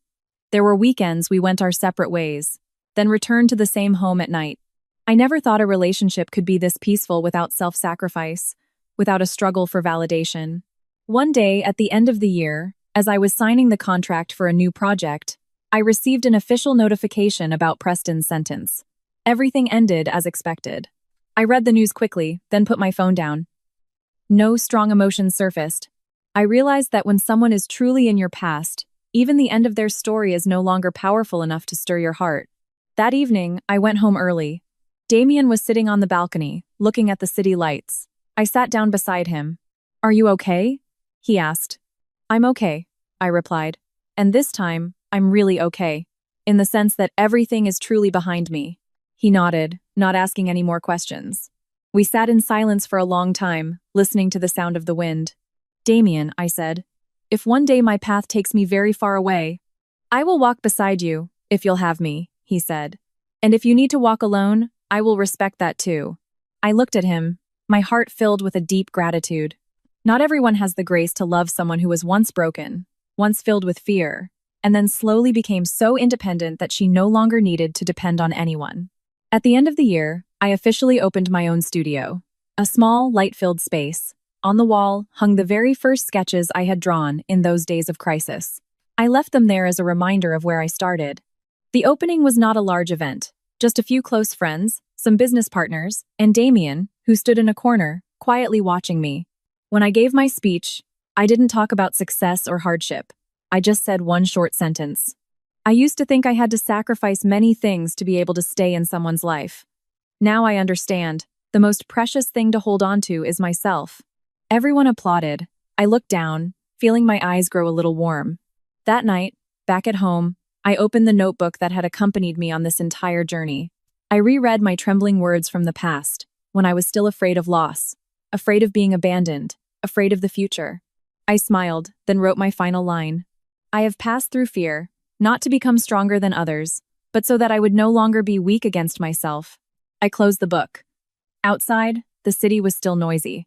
There were weekends we went our separate ways, then returned to the same home at night. I never thought a relationship could be this peaceful without self-sacrifice, without a struggle for validation. One day, at the end of the year, as I was signing the contract for a new project, I received an official notification about Preston's sentence. Everything ended as expected. I read the news quickly, then put my phone down. No strong emotions surfaced. I realized that when someone is truly in your past, even the end of their story is no longer powerful enough to stir your heart. That evening, I went home early. Damien was sitting on the balcony, looking at the city lights. I sat down beside him. "Are you okay?" he asked. "I'm okay," I replied. "And this time, I'm really okay, in the sense that everything is truly behind me." He nodded, not asking any more questions. We sat in silence for a long time, listening to the sound of the wind. "Damien," I said, "if one day my path takes me very far away, I will walk beside you, if you'll have me," he said. "And if you need to walk alone, I will respect that too." I looked at him, my heart filled with a deep gratitude. Not everyone has the grace to love someone who was once broken, once filled with fear, and then slowly became so independent that she no longer needed to depend on anyone. At the end of the year, I officially opened my own studio. A small, light-filled space. On the wall hung the very first sketches I had drawn in those days of crisis. I left them there as a reminder of where I started. The opening was not a large event, just a few close friends, some business partners, and Damien, who stood in a corner, quietly watching me. When I gave my speech, I didn't talk about success or hardship. I just said one short sentence. I used to think I had to sacrifice many things to be able to stay in someone's life. Now I understand. The most precious thing to hold on to is myself. Everyone applauded. I looked down, feeling my eyes grow a little warm. That night, back at home, I opened the notebook that had accompanied me on this entire journey. I reread my trembling words from the past, when I was still afraid of loss, afraid of being abandoned, afraid of the future. I smiled, then wrote my final line. "I have passed through fear, not to become stronger than others, but so that I would no longer be weak against myself." I closed the book. Outside, the city was still noisy.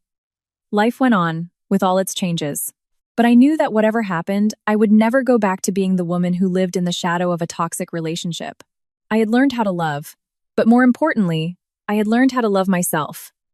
Life went on, with all its changes. But I knew that whatever happened, I would never go back to being the woman who lived in the shadow of a toxic relationship. I had learned how to love, but more importantly, I had learned how to love myself.